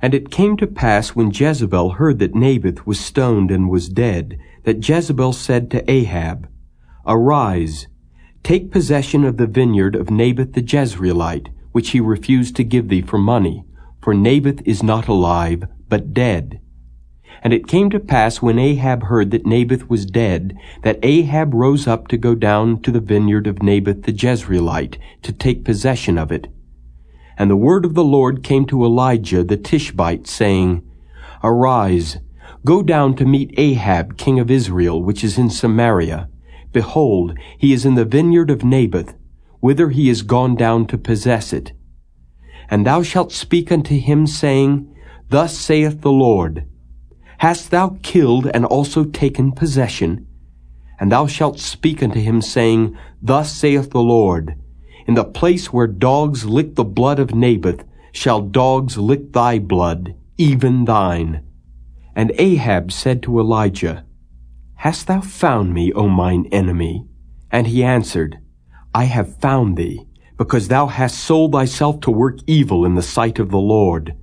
And it came to pass, when Jezebel heard that Naboth was stoned and was dead, that Jezebel said to Ahab, Arise, take possession of the vineyard of Naboth the Jezreelite, which he refused to give thee for money, for Naboth is not alive, but dead. And it came to pass, when Ahab heard that Naboth was dead, that Ahab rose up to go down to the vineyard of Naboth the Jezreelite, to take possession of it. And the word of the Lord came to Elijah the Tishbite, saying, Arise, go down to meet Ahab king of Israel, which is in Samaria. Behold, he is in the vineyard of Naboth, whither he is gone down to possess it. And thou shalt speak unto him, saying, Thus saith the Lord, Hast thou killed and also taken possession? And thou shalt speak unto him, saying, Thus saith the Lord, in the place where dogs lick the blood of Naboth, shall dogs lick thy blood, even thine. And Ahab said to Elijah, Hast thou found me, O mine enemy? And he answered, I have found thee, because thou hast sold thyself to work evil in the sight of the Lord.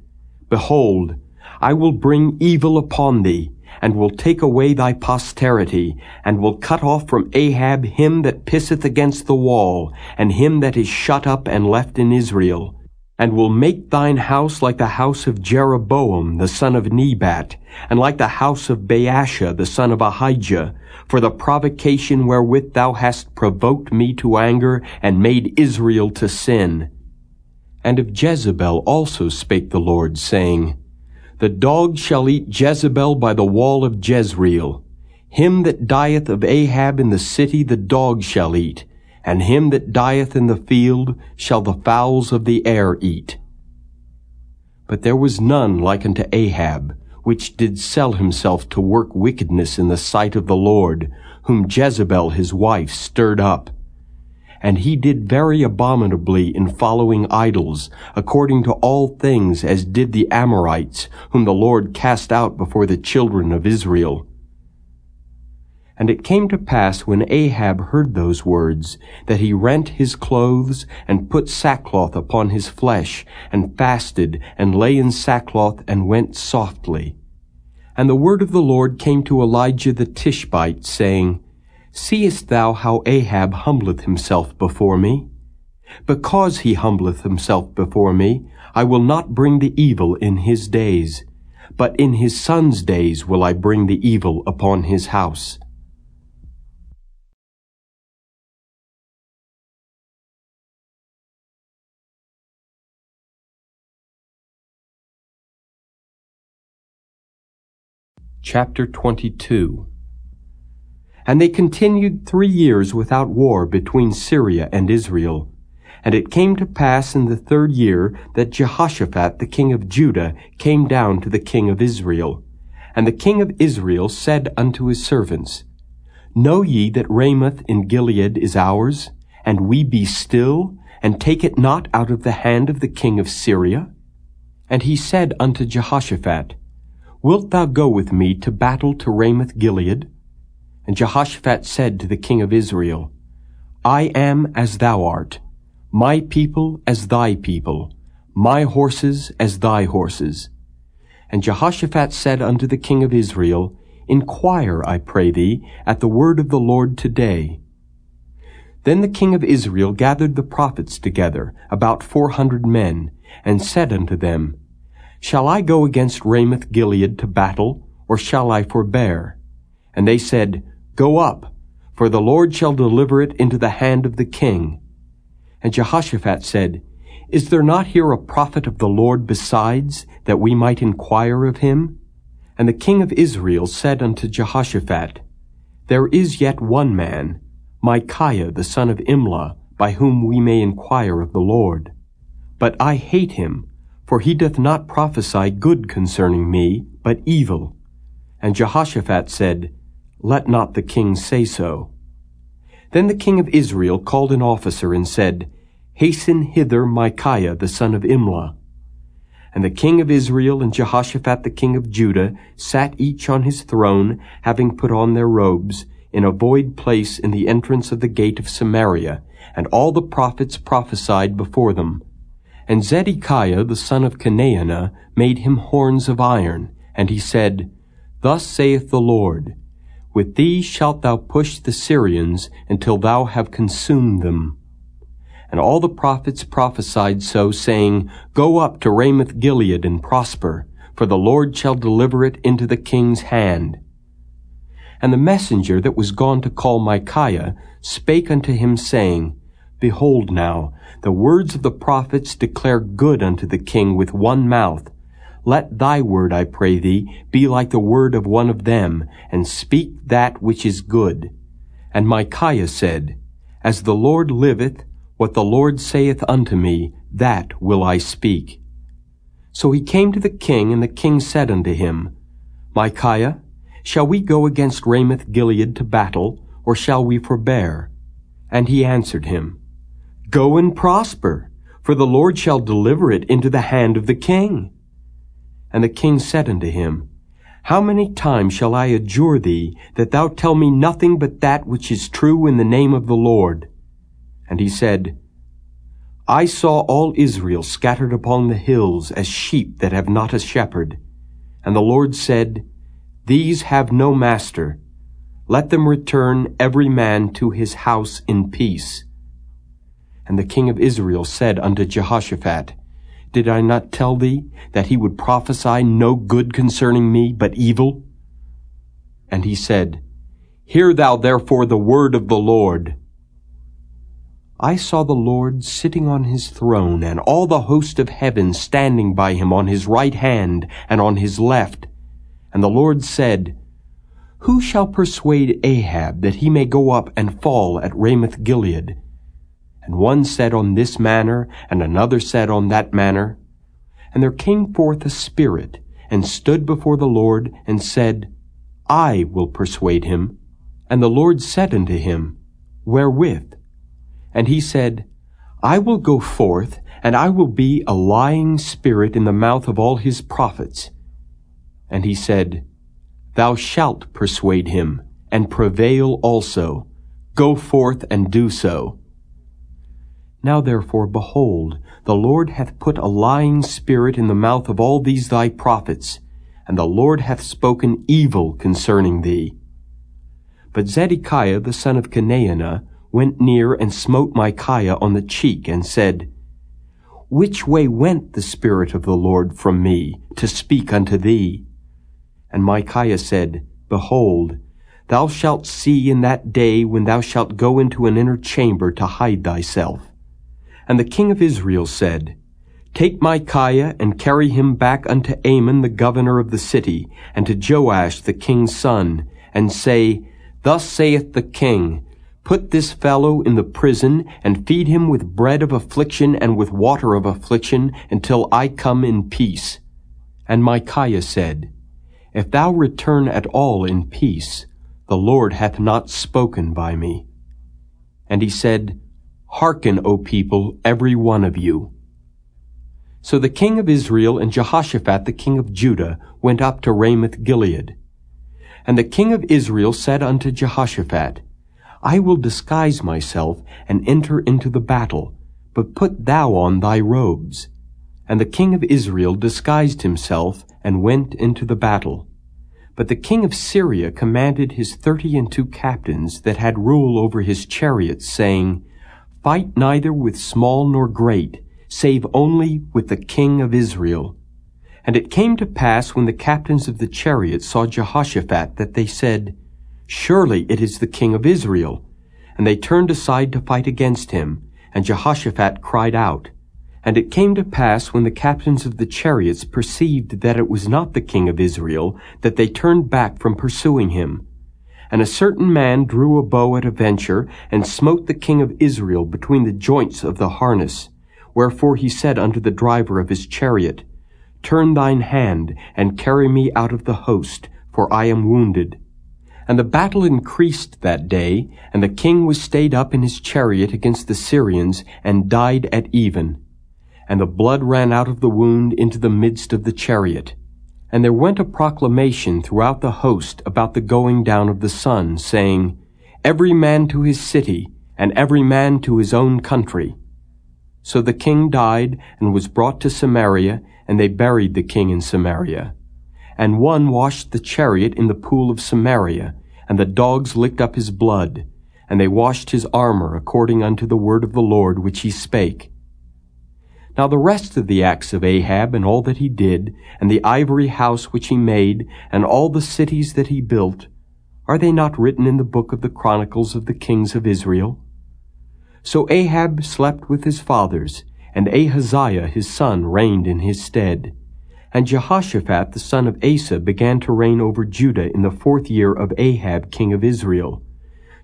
Behold, I will bring evil upon thee, and will take away thy posterity, and will cut off from Ahab him that pisseth against the wall, and him that is shut up and left in Israel, and will make thine house like the house of Jeroboam the son of Nebat, and like the house of Baasha the son of Ahijah, for the provocation wherewith thou hast provoked me to anger, and made Israel to sin. And of Jezebel also spake the Lord, saying, The dog shall eat Jezebel by the wall of Jezreel. Him that dieth of Ahab in the city the dog shall eat, and him that dieth in the field shall the fowls of the air eat. But there was none like unto Ahab, which did sell himself to work wickedness in the sight of the Lord, whom Jezebel his wife stirred up. And he did very abominably in following idols, according to all things as did the Amorites, whom the Lord cast out before the children of Israel. And it came to pass, when Ahab heard those words, that he rent his clothes, and put sackcloth upon his flesh, and fasted, and lay in sackcloth, and went softly. And the word of the Lord came to Elijah the Tishbite, saying, Seest thou how Ahab humbleth himself before me? Because he humbleth himself before me, I will not bring the evil in his days, but in his son's days will I bring the evil upon his house. Chapter 22. And they continued 3 years without war between Syria and Israel. And it came to pass in the 3rd year that Jehoshaphat the king of Judah came down to the king of Israel. And the king of Israel said unto his servants, Know ye that Ramoth in Gilead is ours, and we be still, and take it not out of the hand of the king of Syria? And he said unto Jehoshaphat, Wilt thou go with me to battle to Ramoth Gilead? And Jehoshaphat said to the king of Israel, I am as thou art, my people as thy people, my horses as thy horses. And Jehoshaphat said unto the king of Israel, Inquire, I pray thee, at the word of the Lord today. Then the king of Israel gathered the prophets together, about 400 men, and said unto them, Shall I go against Ramoth Gilead to battle, or shall I forbear? And they said, Go up, for the Lord shall deliver it into the hand of the king. And Jehoshaphat said, Is there not here a prophet of the Lord besides, that we might inquire of him? And the king of Israel said unto Jehoshaphat, There is yet one man, Micaiah the son of Imlah, by whom we may inquire of the Lord. But I hate him, for he doth not prophesy good concerning me, but evil. And Jehoshaphat said, Let not the king say so. Then the king of Israel called an officer and said, Hasten hither Micaiah the son of Imlah. And the king of Israel and Jehoshaphat the king of Judah sat each on his throne, having put on their robes, in a void place in the entrance of the gate of Samaria, and all the prophets prophesied before them. And Zedekiah the son of Chenaanah made him horns of iron, and he said, Thus saith the Lord, With these shalt thou push the Syrians until thou have consumed them. And all the prophets prophesied so, saying, Go up to Ramoth Gilead and prosper, for the Lord shall deliver it into the king's hand. And the messenger that was gone to call Micaiah spake unto him, saying, Behold now, the words of the prophets declare good unto the king with one mouth. Let thy word, I pray thee, be like the word of one of them, and speak that which is good. And Micaiah said, As the Lord liveth, what the Lord saith unto me, that will I speak. So he came to the king, and the king said unto him, Micaiah, shall we go against Ramoth Gilead to battle, or shall we forbear? And he answered him, Go and prosper, for the Lord shall deliver it into the hand of the king. And the king said unto him, How many times shall I adjure thee, that thou tell me nothing but that which is true in the name of the Lord? And he said, I saw all Israel scattered upon the hills as sheep that have not a shepherd. And the Lord said, These have no master. Let them return every man to his house in peace. And the king of Israel said unto Jehoshaphat, Did I not tell thee that he would prophesy no good concerning me, but evil? And he said, Hear thou therefore the word of the Lord. I saw the Lord sitting on his throne, and all the host of heaven standing by him on his right hand and on his left. And the Lord said, Who shall persuade Ahab that he may go up and fall at Ramoth-Gilead? And one said on this manner, and another said on that manner. And there came forth a spirit, and stood before the Lord, and said, I will persuade him. And the Lord said unto him, Wherewith? And he said, I will go forth, and I will be a lying spirit in the mouth of all his prophets. And he said, Thou shalt persuade him, and prevail also. Go forth and do so. Now therefore, behold, the Lord hath put a lying spirit in the mouth of all these thy prophets, and the Lord hath spoken evil concerning thee. But Zedekiah the son of Chenaanah went near and smote Micaiah on the cheek, and said, Which way went the Spirit of the Lord from me, to speak unto thee? And Micaiah said, Behold, thou shalt see in that day when thou shalt go into an inner chamber to hide thyself. And the king of Israel said, Take Micaiah, and carry him back unto Amon the governor of the city, and to Joash the king's son, and say, Thus saith the king, Put this fellow in the prison, and feed him with bread of affliction and with water of affliction, until I come in peace. And Micaiah said, If thou return at all in peace, the Lord hath not spoken by me. And he said, Hearken, O people, every one of you. So the king of Israel and Jehoshaphat the king of Judah went up to Ramoth-Gilead. And the king of Israel said unto Jehoshaphat, I will disguise myself and enter into the battle, but put thou on thy robes. And the king of Israel disguised himself and went into the battle. But the king of Syria commanded his 32 captains that had rule over his chariots, saying, Fight neither with small nor great, save only with the king of Israel. And it came to pass, when the captains of the chariots saw Jehoshaphat, that they said, Surely it is the king of Israel. And they turned aside to fight against him, and Jehoshaphat cried out. And it came to pass, when the captains of the chariots perceived that it was not the king of Israel, that they turned back from pursuing him. And a certain man drew a bow at a venture, and smote the king of Israel between the joints of the harness. Wherefore he said unto the driver of his chariot, Turn thine hand, and carry me out of the host, for I am wounded. And the battle increased that day, and the king was stayed up in his chariot against the Syrians, and died at even. And the blood ran out of the wound into the midst of the chariot. And there went a proclamation throughout the host about the going down of the sun, saying, Every man to his city, and every man to his own country. So the king died, and was brought to Samaria, and they buried the king in Samaria. And one washed the chariot in the pool of Samaria, and the dogs licked up his blood, and they washed his armor according unto the word of the Lord which he spake. Now the rest of the acts of Ahab, and all that he did, and the ivory house which he made, and all the cities that he built, are they not written in the book of the Chronicles of the kings of Israel? So Ahab slept with his fathers, and Ahaziah his son reigned in his stead. And Jehoshaphat the son of Asa began to reign over Judah in the 4th year of Ahab king of Israel.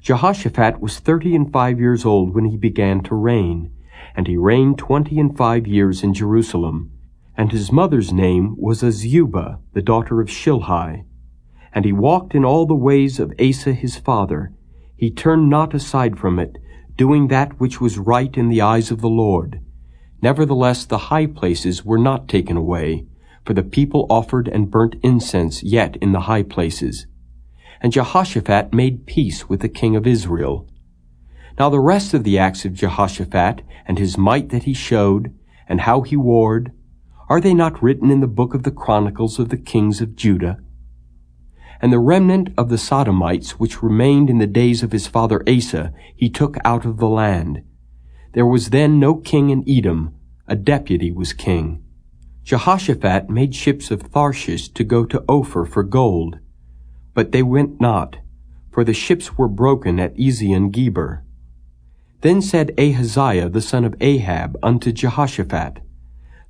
Jehoshaphat was 35 years old when he began to reign, and he reigned 25 years in Jerusalem. And his mother's name was Azubah, the daughter of Shilhi. And he walked in all the ways of Asa his father. He turned not aside from it, doing that which was right in the eyes of the Lord. Nevertheless the high places were not taken away, for the people offered and burnt incense yet in the high places. And Jehoshaphat made peace with the king of Israel. Now the rest of the acts of Jehoshaphat, and his might that he showed, and how he warred, are they not written in the book of the Chronicles of the kings of Judah? And the remnant of the Sodomites, which remained in the days of his father Asa, he took out of the land. There was then no king in Edom, a deputy was king. Jehoshaphat made ships of Tarshish to go to Ophir for gold, but they went not, for the ships were broken at Ezion-Geber. Then said Ahaziah the son of Ahab unto Jehoshaphat,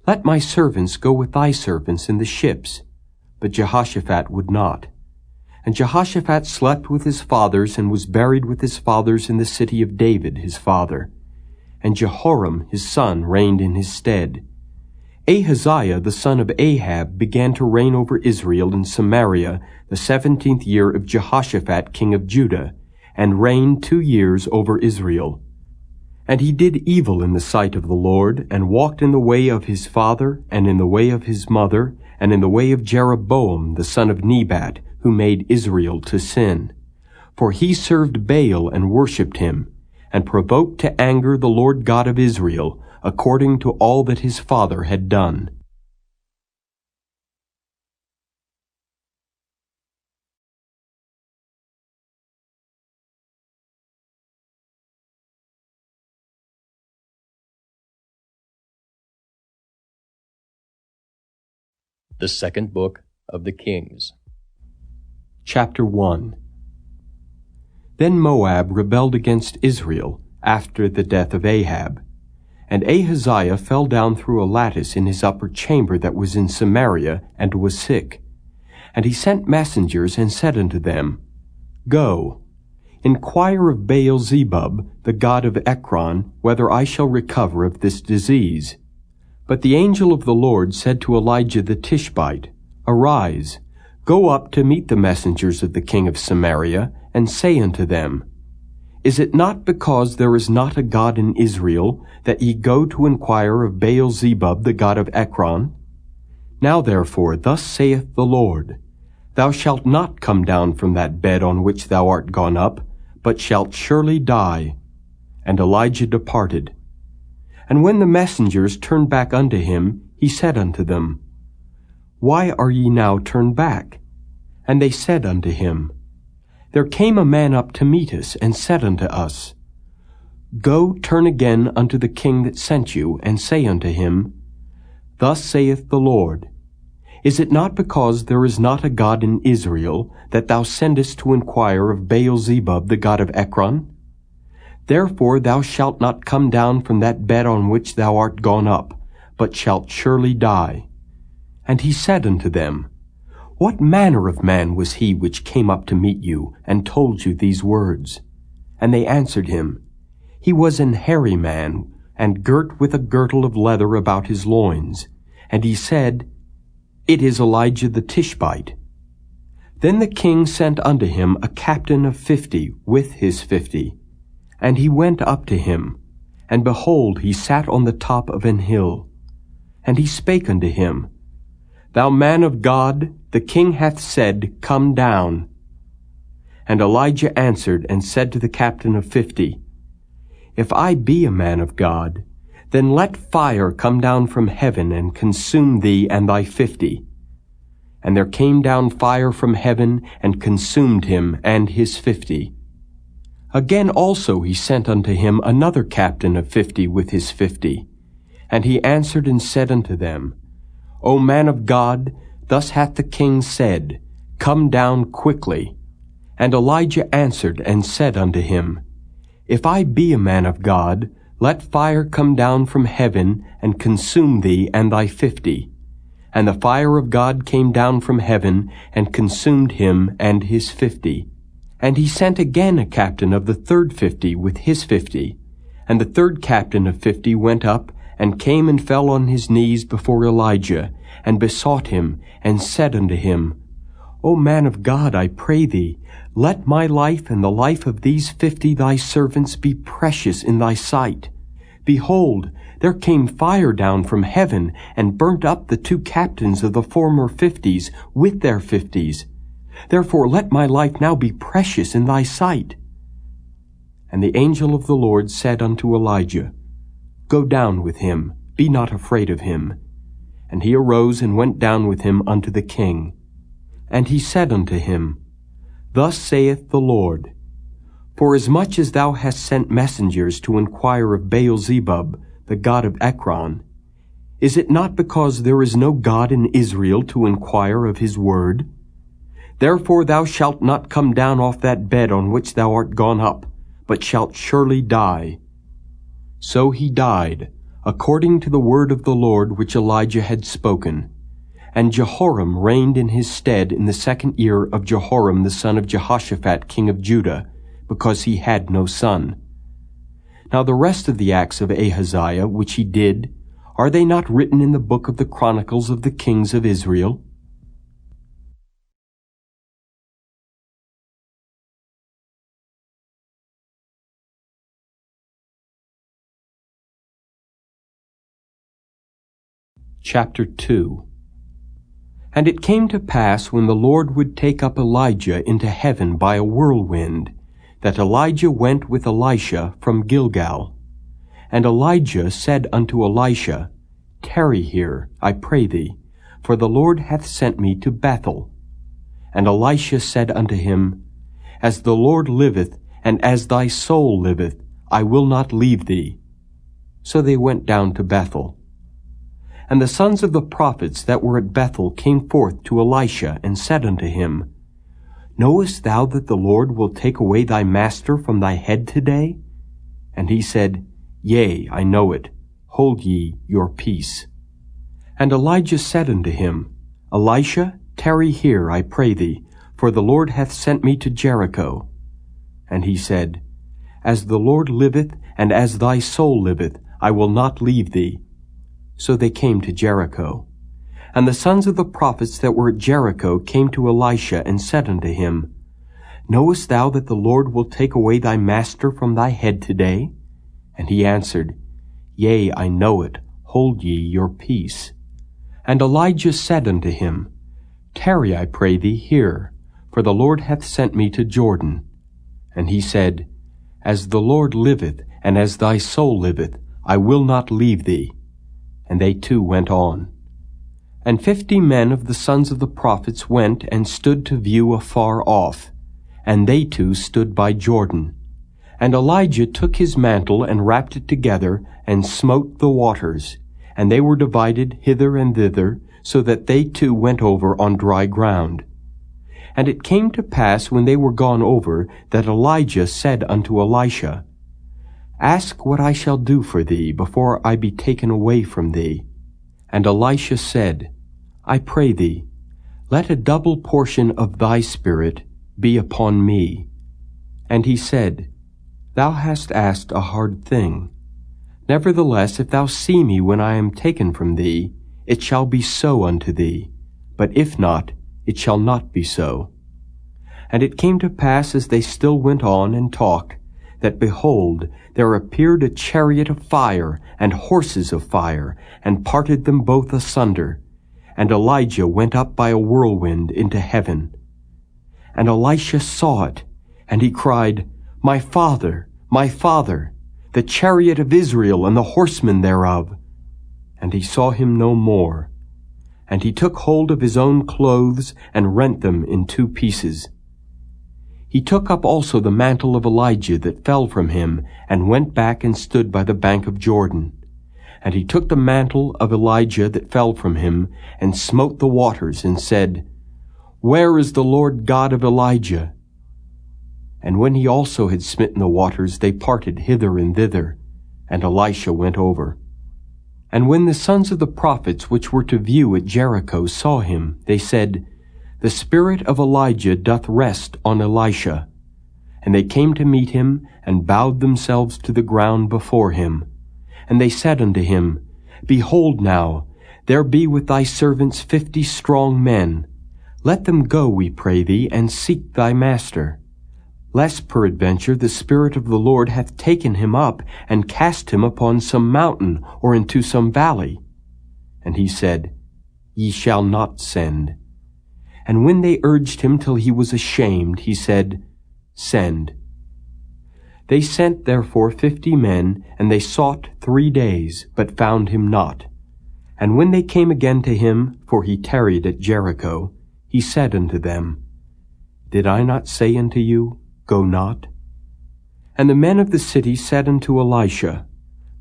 Let my servants go with thy servants in the ships. But Jehoshaphat would not. And Jehoshaphat slept with his fathers, and was buried with his fathers in the city of David his father. And Jehoram his son reigned in his stead. Ahaziah the son of Ahab began to reign over Israel in Samaria the 17th year of Jehoshaphat king of Judah, and reigned 2 years over Israel. And he did evil in the sight of the Lord, and walked in the way of his father, and in the way of his mother, and in the way of Jeroboam the son of Nebat, who made Israel to sin. For he served Baal and worshipped him, and provoked to anger the Lord God of Israel, according to all that his father had done. The second book of the Kings. Chapter 1. Then Moab rebelled against Israel after the death of Ahab. And Ahaziah fell down through a lattice in his upper chamber that was in Samaria, and was sick. And he sent messengers, and said unto them, Go, inquire of Baal-zebub, the god of Ekron, whether I shall recover of this disease. But the angel of the Lord said to Elijah the Tishbite, Arise, go up to meet the messengers of the king of Samaria, and say unto them, Is it not because there is not a God in Israel, that ye go to inquire of Baal-zebub, the god of Ekron? Now therefore, thus saith the Lord, Thou shalt not come down from that bed on which thou art gone up, but shalt surely die. And Elijah departed. And when the messengers turned back unto him, he said unto them, Why are ye now turned back? And they said unto him, There came a man up to meet us, and said unto us, Go, turn again unto the king that sent you, and say unto him, Thus saith the Lord, Is it not because there is not a God in Israel, that thou sendest to inquire of Baal-zebub, the god of Ekron? Therefore thou shalt not come down from that bed on which thou art gone up, but shalt surely die. And he said unto them, What manner of man was he which came up to meet you, and told you these words? And they answered him, He was an hairy man, and girt with a girdle of leather about his loins. And he said, It is Elijah the Tishbite. Then the king sent unto him a captain of 50 with his 50. And he went up to him, and behold, he sat on the top of an hill. And he spake unto him, Thou man of God, the king hath said, Come down. And Elijah answered and said to the captain of 50, If I be a man of God, then let fire come down from heaven and consume thee and thy 50. And there came down fire from heaven and consumed him and his 50. Again also he sent unto him another captain of 50 with his 50. And he answered and said unto them, O man of God, thus hath the king said, Come down quickly. And Elijah answered and said unto him, If I be a man of God, let fire come down from heaven and consume thee and thy 50. And the fire of God came down from heaven and consumed him and his 50. And he sent again a captain of the third 50 with his 50. And the third captain of 50 went up, and came and fell on his knees before Elijah, and besought him, and said unto him, O man of God, I pray thee, let my life and the life of these 50 thy servants be precious in thy sight. Behold, there came fire down from heaven, and burnt up the 2 captains of the former 50s with their 50s. Therefore let my life now be precious in thy sight. And the angel of the Lord said unto Elijah, Go down with him, be not afraid of him. And he arose and went down with him unto the king. And he said unto him, Thus saith the Lord, Forasmuch as thou hast sent messengers to inquire of Baal-zebub, the god of Ekron, is it not because there is no God in Israel to inquire of his word? Therefore thou shalt not come down off that bed on which thou art gone up, but shalt surely die. So he died, according to the word of the Lord which Elijah had spoken. And Jehoram reigned in his stead in the 2nd year of Jehoram the son of Jehoshaphat king of Judah, because he had no son. Now the rest of the acts of Ahaziah which he did, are they not written in the book of the Chronicles of the kings of Israel? Chapter 2. And it came to pass, when the Lord would take up Elijah into heaven by a whirlwind, that Elijah went with Elisha from Gilgal. And Elijah said unto Elisha, Tarry here, I pray thee, for the Lord hath sent me to Bethel. And Elisha said unto him, As the Lord liveth, and as thy soul liveth, I will not leave thee. So they went down to Bethel. And the sons of the prophets that were at Bethel came forth to Elisha, and said unto him, Knowest thou that the Lord will take away thy master from thy head today? And he said, Yea, I know it. Hold ye your peace. And Elijah said unto him, Elisha, tarry here, I pray thee, for the Lord hath sent me to Jericho. And he said, As the Lord liveth, and as thy soul liveth, I will not leave thee. So they came to Jericho. And the sons of the prophets that were at Jericho came to Elisha, and said unto him, Knowest thou that the Lord will take away thy master from thy head today? And he answered, Yea, I know it. Hold ye your peace. And Elijah said unto him, Tarry, I pray thee, here, for the Lord hath sent me to Jordan. And he said, As the Lord liveth, and as thy soul liveth, I will not leave thee. And they two went on. And 50 men of the sons of the prophets went and stood to view afar off, and they two stood by Jordan. And Elijah took his mantle and wrapped it together, and smote the waters, and they were divided hither and thither, so that they two went over on dry ground. And it came to pass, when they were gone over, that Elijah said unto Elisha, Ask what I shall do for thee before I be taken away from thee. And Elisha said, I pray thee, let a double portion of thy spirit be upon me. And he said, Thou hast asked a hard thing. Nevertheless, if thou see me when I am taken from thee, it shall be so unto thee. But if not, it shall not be so. And it came to pass, as they still went on and talked, that behold, there appeared a chariot of fire and horses of fire, and parted them both asunder. And Elijah went up by a whirlwind into heaven. And Elisha saw it, and he cried, My father, the chariot of Israel and the horsemen thereof. And he saw him no more. And he took hold of his own clothes, and rent them in 2 pieces. He took up also the mantle of Elijah that fell from him, and went back and stood by the bank of Jordan. And he took the mantle of Elijah that fell from him, and smote the waters, and said, Where is the Lord God of Elijah? And when he also had smitten the waters, they parted hither and thither, and Elisha went over. And when the sons of the prophets which were to view at Jericho saw him, they said, The spirit of Elijah doth rest on Elisha. And they came to meet him, and bowed themselves to the ground before him. And they said unto him, Behold now, there be with thy servants 50 strong men. Let them go, we pray thee, and seek thy master, lest peradventure the Spirit of the Lord hath taken him up, and cast him upon some mountain, or into some valley. And he said, Ye shall not send. And when they urged him till he was ashamed, he said, Send. They sent therefore 50 men, and they sought 3 days, but found him not. And when they came again to him, for he tarried at Jericho, he said unto them, Did I not say unto you, Go not? And the men of the city said unto Elisha,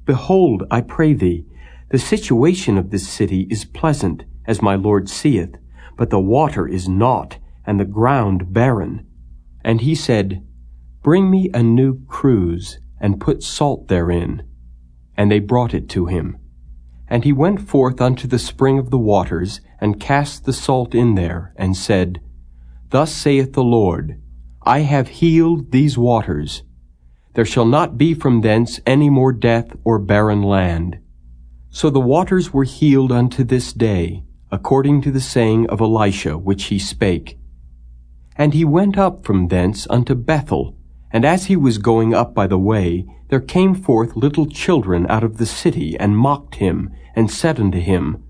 Behold, I pray thee, the situation of this city is pleasant, as my Lord seeth, but the water is naught, and the ground barren. And he said, Bring me a new cruse, and put salt therein. And they brought it to him. And he went forth unto the spring of the waters, and cast the salt in there, and said, Thus saith the Lord, I have healed these waters. There shall not be from thence any more death or barren land. So the waters were healed unto this day, according to the saying of Elisha which he spake. And he went up from thence unto Bethel, and as he was going up by the way, there came forth little children out of the city, and mocked him, and said unto him,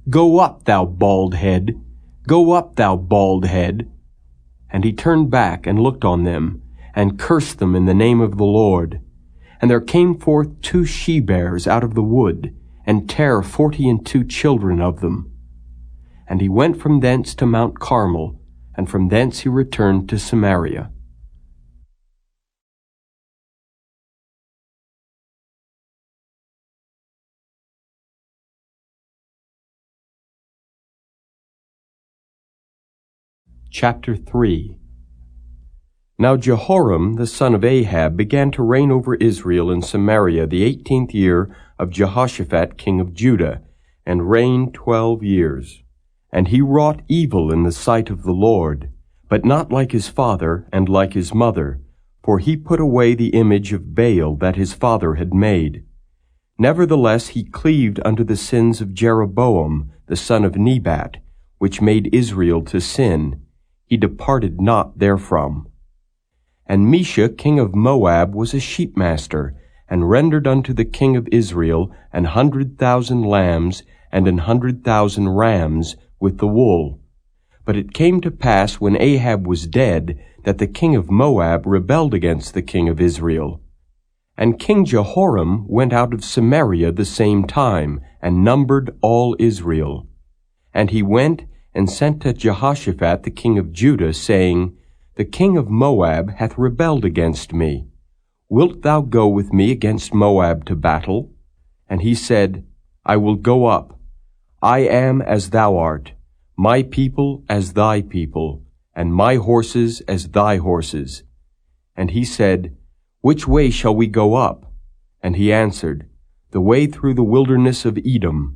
Go up, thou bald head! Go up, thou bald head! And he turned back and looked on them, and cursed them in the name of the Lord. And there came forth 2 she-bears out of the wood, and tare 42 children of them. And he went from thence to Mount Carmel, and from thence he returned to Samaria. Chapter 3. Now Jehoram the son of Ahab began to reign over Israel in Samaria the 18th year of Jehoshaphat king of Judah, and reigned 12 years. And he wrought evil in the sight of the Lord, but not like his father and like his mother, for he put away the image of Baal that his father had made. Nevertheless he cleaved unto the sins of Jeroboam the son of Nebat, which made Israel to sin. He departed not therefrom. And Mesha king of Moab was a sheepmaster, and rendered unto the king of Israel 100,000 lambs and 100,000 rams with the wool. But it came to pass when Ahab was dead, that the king of Moab rebelled against the king of Israel. And King Jehoram went out of Samaria the same time, and numbered all Israel. And he went and sent to Jehoshaphat the king of Judah, saying, The king of Moab hath rebelled against me. Wilt thou go with me against Moab to battle? And he said, I will go up. I am as thou art, my people as thy people, and my horses as thy horses. And he said, Which way shall we go up? And he answered, The way through the wilderness of Edom.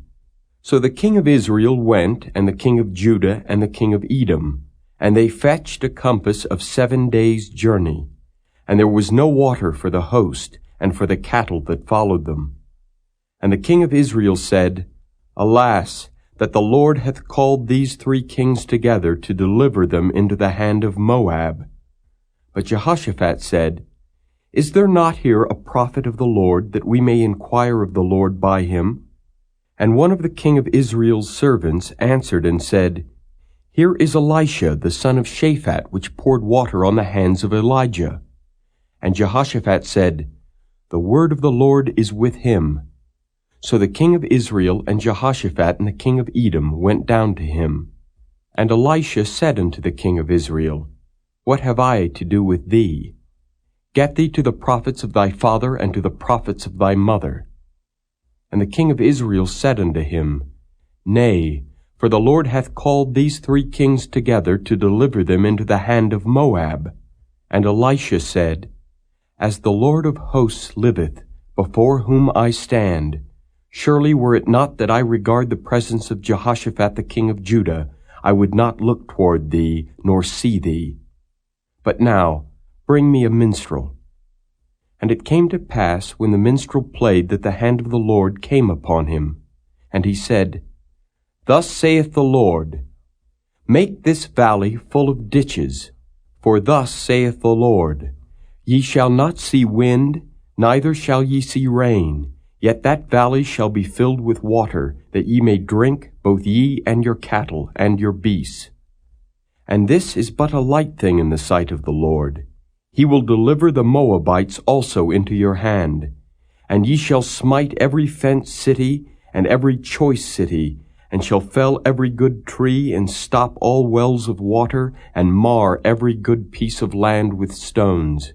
So the king of Israel went, and the king of Judah, and the king of Edom, and they fetched a compass of 7 days' journey. And there was no water for the host, and for the cattle that followed them. And the king of Israel said, Alas, that the Lord hath called these 3 kings together to deliver them into the hand of Moab. But Jehoshaphat said, Is there not here a prophet of the Lord, that we may inquire of the Lord by him? And one of the king of Israel's servants answered and said, Here is Elisha the son of Shaphat, which poured water on the hands of Elijah. And Jehoshaphat said, The word of the Lord is with him. So the king of Israel and Jehoshaphat and the king of Edom went down to him. And Elisha said unto the king of Israel, What have I to do with thee? Get thee to the prophets of thy father and to the prophets of thy mother. And the king of Israel said unto him, Nay, for the Lord hath called these 3 kings together to deliver them into the hand of Moab. And Elisha said, As the Lord of hosts liveth, before whom I stand, surely were it not that I regard the presence of Jehoshaphat the king of Judah, I would not look toward thee, nor see thee. But now bring me a minstrel. And it came to pass, when the minstrel played, that the hand of the Lord came upon him. And he said, Thus saith the Lord, Make this valley full of ditches. For thus saith the Lord, Ye shall not see wind, neither shall ye see rain, yet that valley shall be filled with water, that ye may drink, both ye and your cattle and your beasts. And this is but a light thing in the sight of the Lord. He will deliver the Moabites also into your hand. And ye shall smite every fenced city, and every choice city, and shall fell every good tree, and stop all wells of water, and mar every good piece of land with stones.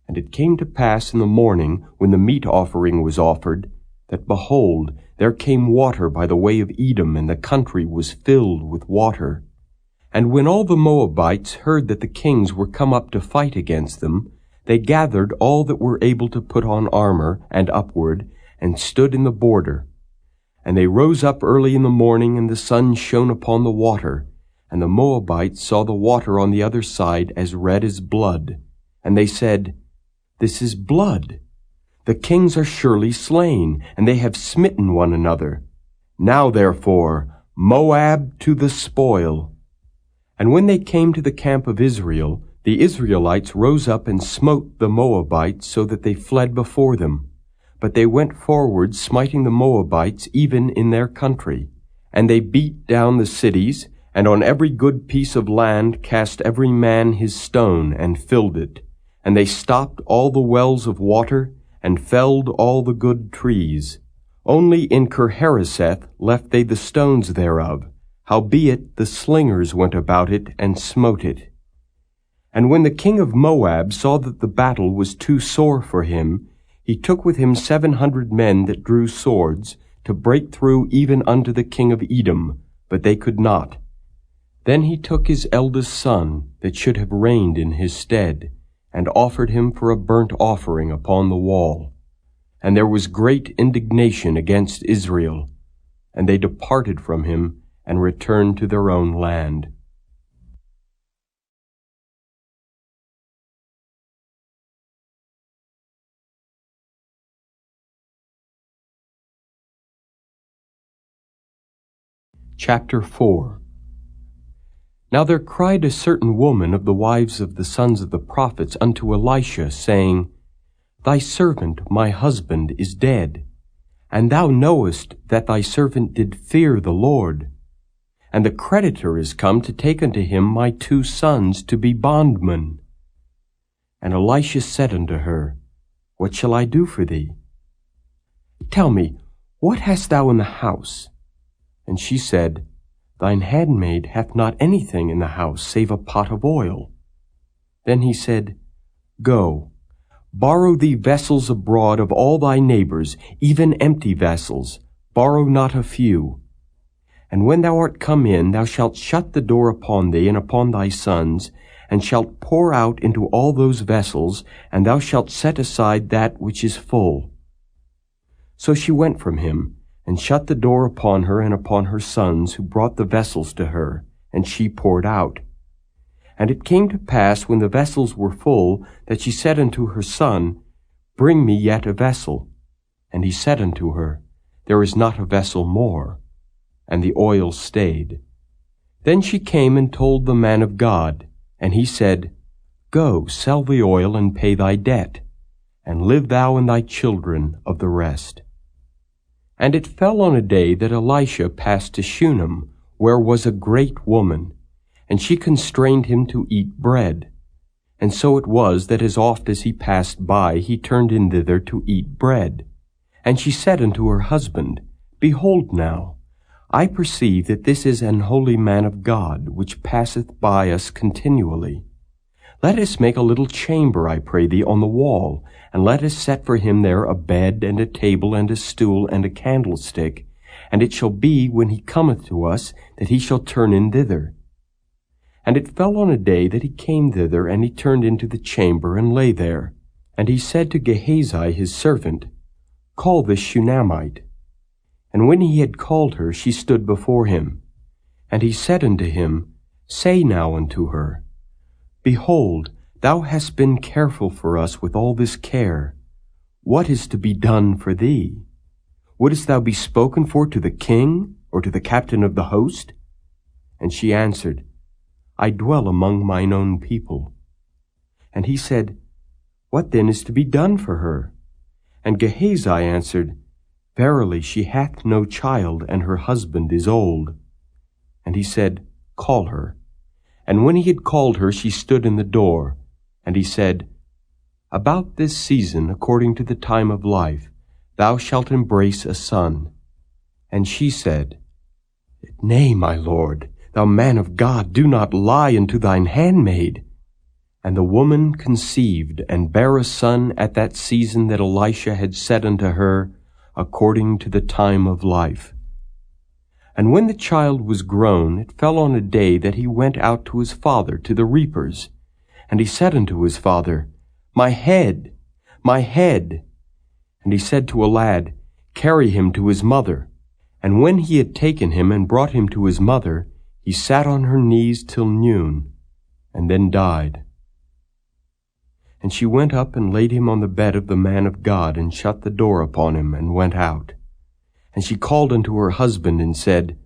And it came to pass in the morning, when the meat offering was offered, that, behold, there came water by the way of Edom, and the country was filled with water. And when all the Moabites heard that the kings were come up to fight against them, they gathered all that were able to put on armor, and upward, and stood in the border. And they rose up early in the morning, and the sun shone upon the water. And the Moabites saw the water on the other side as red as blood. And they said, This is blood. The kings are surely slain, and they have smitten one another. Now therefore, Moab to the spoil. And when they came to the camp of Israel, the Israelites rose up and smote the Moabites, so that they fled before them. But they went forward, smiting the Moabites even in their country. And they beat down the cities, and on every good piece of land cast every man his stone, and filled it. And they stopped all the wells of water, and felled all the good trees. Only in Kirharaseth left they the stones thereof. Howbeit the slingers went about it, and smote it. And when the king of Moab saw that the battle was too sore for him, he took with him 700 men that drew swords, to break through even unto the king of Edom, but they could not. Then he took his eldest son, that should have reigned in his stead, and offered him for a burnt offering upon the wall. And there was great indignation against Israel, and they departed from him, and returned to their own land. Chapter 4. Now there cried a certain woman of the wives of the sons of the prophets unto Elisha, saying, Thy servant, my husband, is dead, and thou knowest that thy servant did fear the Lord. And the creditor is come to take unto him my 2 sons to be bondmen. And Elisha said unto her, What shall I do for thee? Tell me, what hast thou in the house? And she said, Thine handmaid hath not anything in the house, save a pot of oil. Then he said, Go, borrow thee vessels abroad of all thy neighbors, even empty vessels, borrow not a few. And when thou art come in, thou shalt shut the door upon thee and upon thy sons, and shalt pour out into all those vessels, and thou shalt set aside that which is full. So she went from him, and shut the door upon her and upon her sons, who brought the vessels to her, and she poured out. And it came to pass, when the vessels were full, that she said unto her son, Bring me yet a vessel. And he said unto her, There is not a vessel more. And the oil stayed. Then she came and told the man of God, and he said, Go, sell the oil, and pay thy debt, and live thou and thy children of the rest. And it fell on a day that Elisha passed to Shunem, where was a great woman, and she constrained him to eat bread. And so it was that as oft as he passed by, he turned in thither to eat bread. And she said unto her husband, Behold now, I perceive that this is an holy man of God, which passeth by us continually. Let us make a little chamber, I pray thee, on the wall, and let us set for him there a bed, and a table, and a stool, and a candlestick. And it shall be, when he cometh to us, that he shall turn in thither. And it fell on a day that he came thither, and he turned into the chamber, and lay there. And he said to Gehazi his servant, Call this Shunammite. And when he had called her, she stood before him. And he said unto him, Say now unto her, Behold, thou hast been careful for us with all this care. What is to be done for thee? Wouldest thou be spoken for to the king, or to the captain of the host? And she answered, I dwell among mine own people. And he said, What then is to be done for her? And Gehazi answered, Verily she hath no child, and her husband is old. And he said, Call her. And when he had called her, she stood in the door. And he said, About this season, according to the time of life, thou shalt embrace a son. And she said, Nay, my lord, thou man of God, do not lie unto thine handmaid. And the woman conceived, and bare a son at that season that Elisha had said unto her, according to the time of life. And when the child was grown, it fell on a day that he went out to his father to the reapers. And he said unto his father, My head, my head. And he said to a lad, Carry him to his mother. And when he had taken him and brought him to his mother, he sat on her knees till noon, and then died. And she went up and laid him on the bed of the man of God, and shut the door upon him, and went out. And she called unto her husband, and said,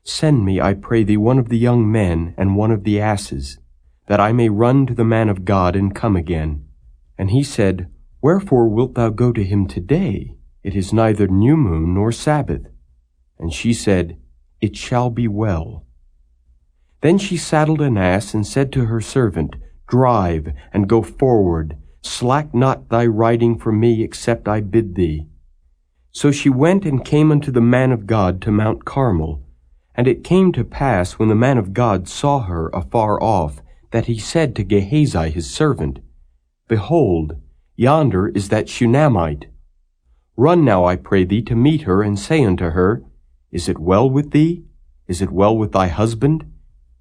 Send me, I pray thee, one of the young men, and one of the asses, that I may run to the man of God, and come again. And he said, Wherefore wilt thou go to him today? It is neither new moon nor Sabbath. And she said, It shall be well. Then she saddled an ass, and said to her servant, Drive, and go forward. Slack not thy riding for me, except I bid thee. So she went and came unto the man of God to Mount Carmel. And it came to pass, when the man of God saw her afar off, that he said to Gehazi his servant, Behold, yonder is that Shunammite. Run now, I pray thee, to meet her, and say unto her, Is it well with thee? Is it well with thy husband?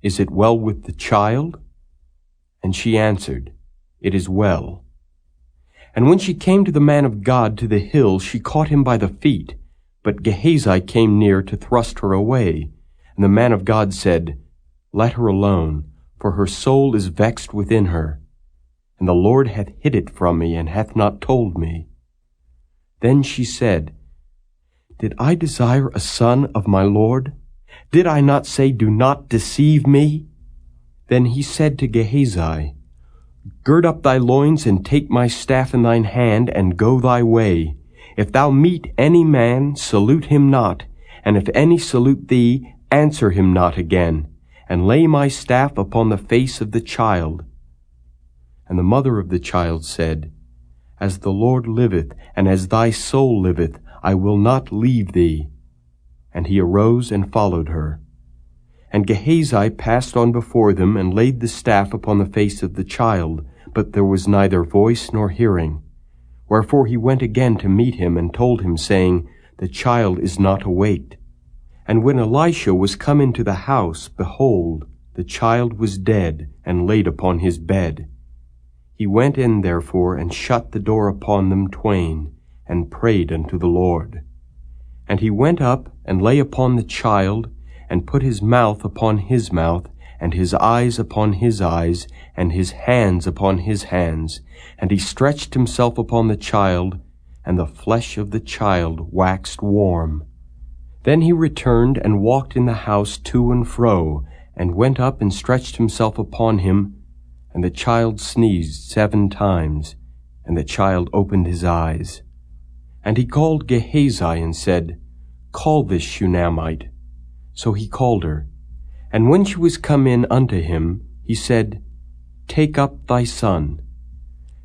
Is it well with the child? And she answered, It is well. And when she came to the man of God to the hill, she caught him by the feet. But Gehazi came near to thrust her away. And the man of God said, Let her alone, for her soul is vexed within her. And the Lord hath hid it from me, and hath not told me. Then she said, Did I desire a son of my Lord? Did I not say, Do not deceive me? Then he said to Gehazi, Gird up thy loins, and take my staff in thine hand, and go thy way. If thou meet any man, salute him not, and if any salute thee, answer him not again, and lay my staff upon the face of the child. And the mother of the child said, As the Lord liveth, and as thy soul liveth, I will not leave thee. And he arose and followed her. And Gehazi passed on before them, and laid the staff upon the face of the child, but there was neither voice nor hearing. Wherefore he went again to meet him, and told him, saying, The child is not awaked. And when Elisha was come into the house, behold, the child was dead, and laid upon his bed. He went in therefore, and shut the door upon them twain, and prayed unto the Lord. And he went up, and lay upon the child, and put his mouth upon his mouth, and his eyes upon his eyes, and his hands upon his hands. And he stretched himself upon the child, and the flesh of the child waxed warm. Then he returned, and walked in the house to and fro, and went up and stretched himself upon him. And the child sneezed 7 times, and the child opened his eyes. And he called Gehazi, and said, Call this Shunammite. So he called her. And when she was come in unto him, he said, Take up thy son.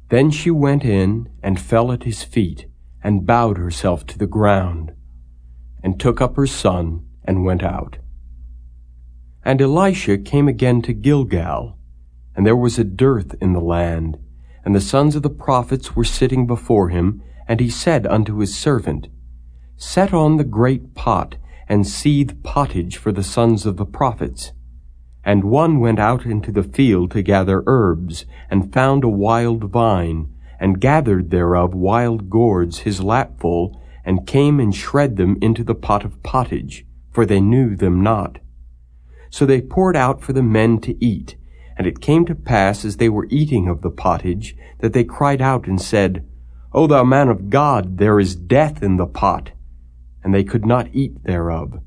Then she went in, and fell at his feet, and bowed herself to the ground, and took up her son, and went out. And Elisha came again to Gilgal, and there was a dearth in the land, and the sons of the prophets were sitting before him, and he said unto his servant, Set on the great pot, and seethe pottage for the sons of the prophets. And one went out into the field to gather herbs, and found a wild vine, and gathered thereof wild gourds his lapful, and came and shred them into the pot of pottage, for they knew them not. So they poured out for the men to eat. And it came to pass, as they were eating of the pottage, that they cried out and said, O thou man of God, there is death in the pot. And they could not eat thereof.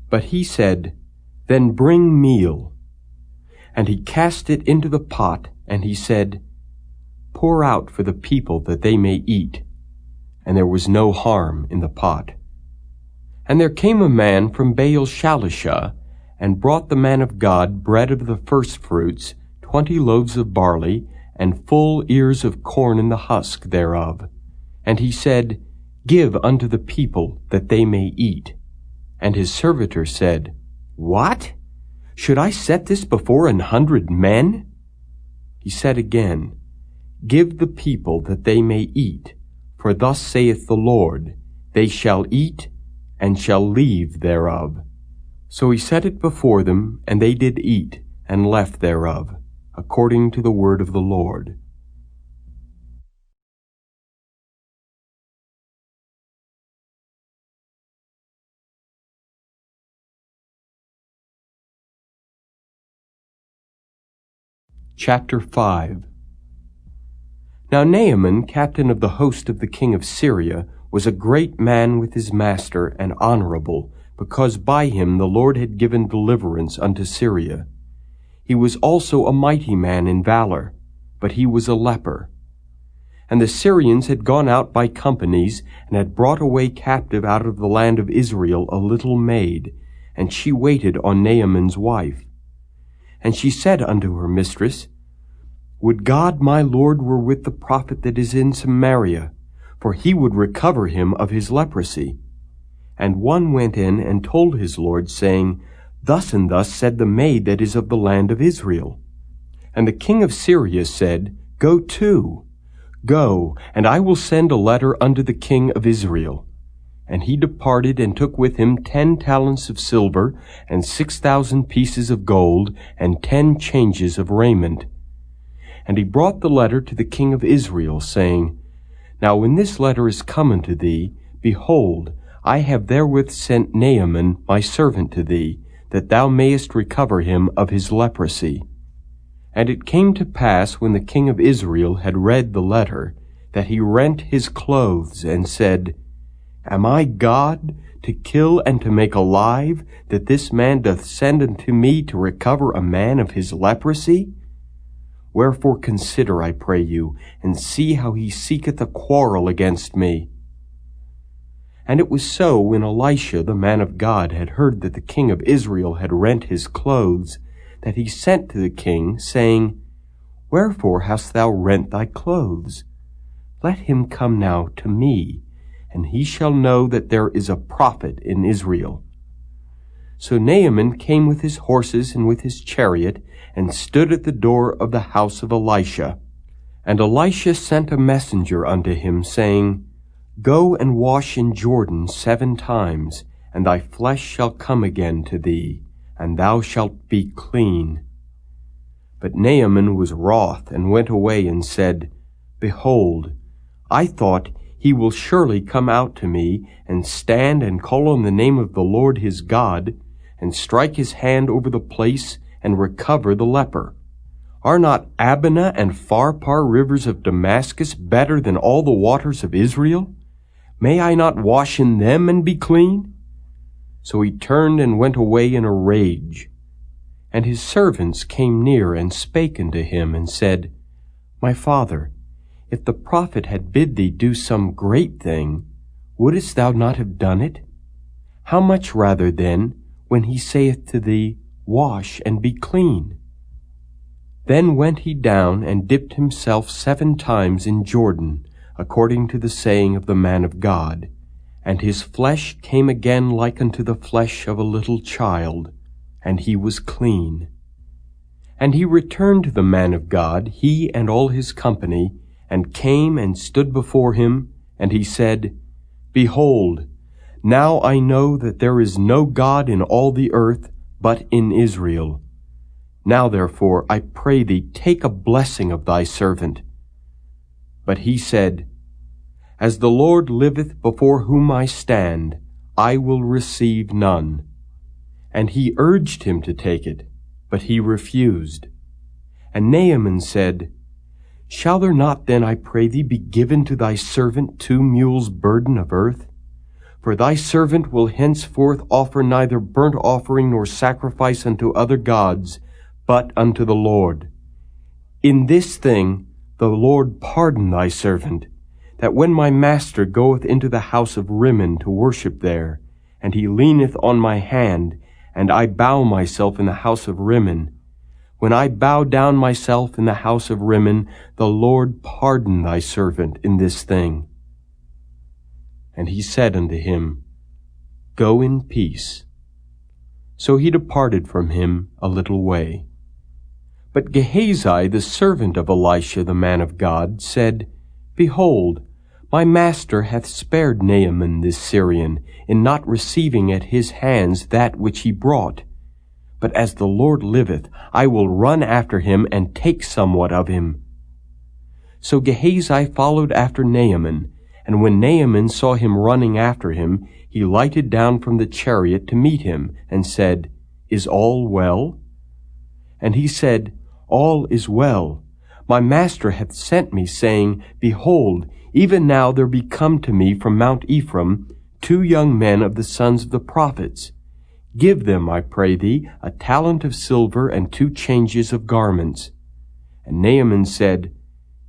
But he said, Then bring meal. And he cast it into the pot, and he said, Pour out for the people that they may eat. And there was no harm in the pot. And there came a man from Baal-Shalishah, and brought the man of God bread of the firstfruits, 20 loaves of barley, and full ears of corn in the husk thereof. And he said, Give unto the people that they may eat. And his servitor said, What? Should I set this before 100 men? He said again, Give the people that they may eat, for thus saith the Lord, They shall eat, and shall leave thereof. So he set it before them, and they did eat, and left thereof, according to the word of the Lord. Chapter 5. Now Naaman, captain of the host of the king of Syria, was a great man with his master, and honorable, because by him the Lord had given deliverance unto Syria. He was also a mighty man in valor, but he was a leper. And the Syrians had gone out by companies, and had brought away captive out of the land of Israel a little maid, and she waited on Naaman's wife. And she said unto her mistress, Would God my Lord were with the prophet that is in Samaria, for he would recover him of his leprosy. And one went in and told his Lord, saying, Thus and thus said the maid that is of the land of Israel. And the king of Syria said, Go to. Go, and I will send a letter unto the king of Israel. And he departed, and took with him 10 talents of silver, and 6,000 pieces of gold, and 10 changes of raiment. And he brought the letter to the king of Israel, saying, Now when this letter is come unto thee, behold, I have therewith sent Naaman my servant to thee, that thou mayest recover him of his leprosy. And it came to pass, when the king of Israel had read the letter, that he rent his clothes, and said, Am I God, to kill and to make alive, that this man doth send unto me to recover a man of his leprosy? Wherefore consider, I pray you, and see how he seeketh a quarrel against me. And it was so, when Elisha the man of God had heard that the king of Israel had rent his clothes, that he sent to the king, saying, Wherefore hast thou rent thy clothes? Let him come now to me, and he shall know that there is a prophet in Israel. So Naaman came with his horses and with his chariot, and stood at the door of the house of Elisha. And Elisha sent a messenger unto him, saying, Go and wash in Jordan 7 times, and thy flesh shall come again to thee, and thou shalt be clean. But Naaman was wroth, and went away, and said, Behold, I thought, he will surely come out to me, and stand and call on the name of the Lord his God, and strike his hand over the place, and recover the leper. Are not Abana and Pharpar rivers of Damascus better than all the waters of Israel? May I not wash in them and be clean? So he turned and went away in a rage. And his servants came near and spake unto him, and said, My father, if the prophet had bid thee do some great thing, wouldest thou not have done it? How much rather then, when he saith to thee, Wash and be clean? Then went he down and dipped himself 7 times in Jordan, according to the saying of the man of God, and his flesh came again like unto the flesh of a little child, and he was clean. And he returned to the man of God, he and all his company, and came and stood before him, and he said, Behold, now I know that there is no God in all the earth but in Israel. Now therefore, I pray thee, take a blessing of thy servant. But he said, As the Lord liveth before whom I stand, I will receive none. And he urged him to take it, but he refused. And Naaman said, Shall there not then, I pray thee, be given to thy servant 2 mules' burden of earth? For thy servant will henceforth offer neither burnt offering nor sacrifice unto other gods, but unto the Lord. In this thing the Lord pardon thy servant, that when my master goeth into the house of Rimmon to worship there, and he leaneth on my hand, and I bow myself in the house of Rimmon, when I bow down myself in the house of Rimmon, the Lord pardon thy servant in this thing. And he said unto him, Go in peace. So he departed from him a little way. But Gehazi, the servant of Elisha the man of God, said, Behold, my master hath spared Naaman this Syrian, in not receiving at his hands that which he brought. But as the Lord liveth, I will run after him, and take somewhat of him. So Gehazi followed after Naaman, and when Naaman saw him running after him, he lighted down from the chariot to meet him, and said, Is all well? And he said, All is well. My master hath sent me, saying, Behold, even now there be come to me from Mount Ephraim 2 young men of the sons of the prophets. Give them, I pray thee, a talent of silver and 2 changes of garments. And Naaman said,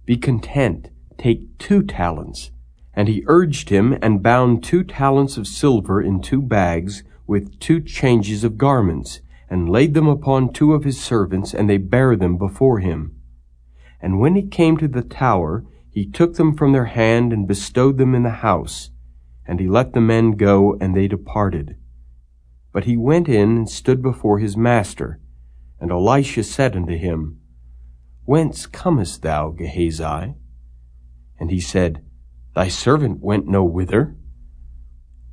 Be content, take 2 talents. And he urged him, and bound 2 talents of silver in 2 bags, with 2 changes of garments, and laid them upon 2 of his servants, and they bare them before him. And when he came to the tower, he took them from their hand, and bestowed them in the house. And he let the men go, and they departed. But he went in, and stood before his master. And Elisha said unto him, Whence comest thou, Gehazi? And he said, Thy servant went no whither.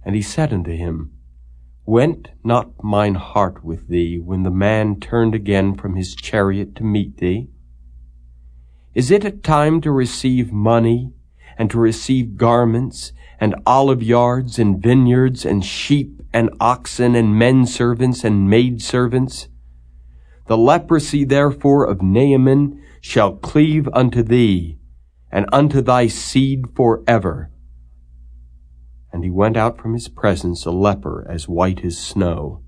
And he said unto him, Went not mine heart with thee, when the man turned again from his chariot to meet thee? Is it a time to receive money, and to receive garments, and olive yards, and vineyards, and sheep, and oxen, and men servants, and maid servants? The leprosy therefore of Naaman shall cleave unto thee, and unto thy seed forever. And he went out from his presence a leper as white as snow.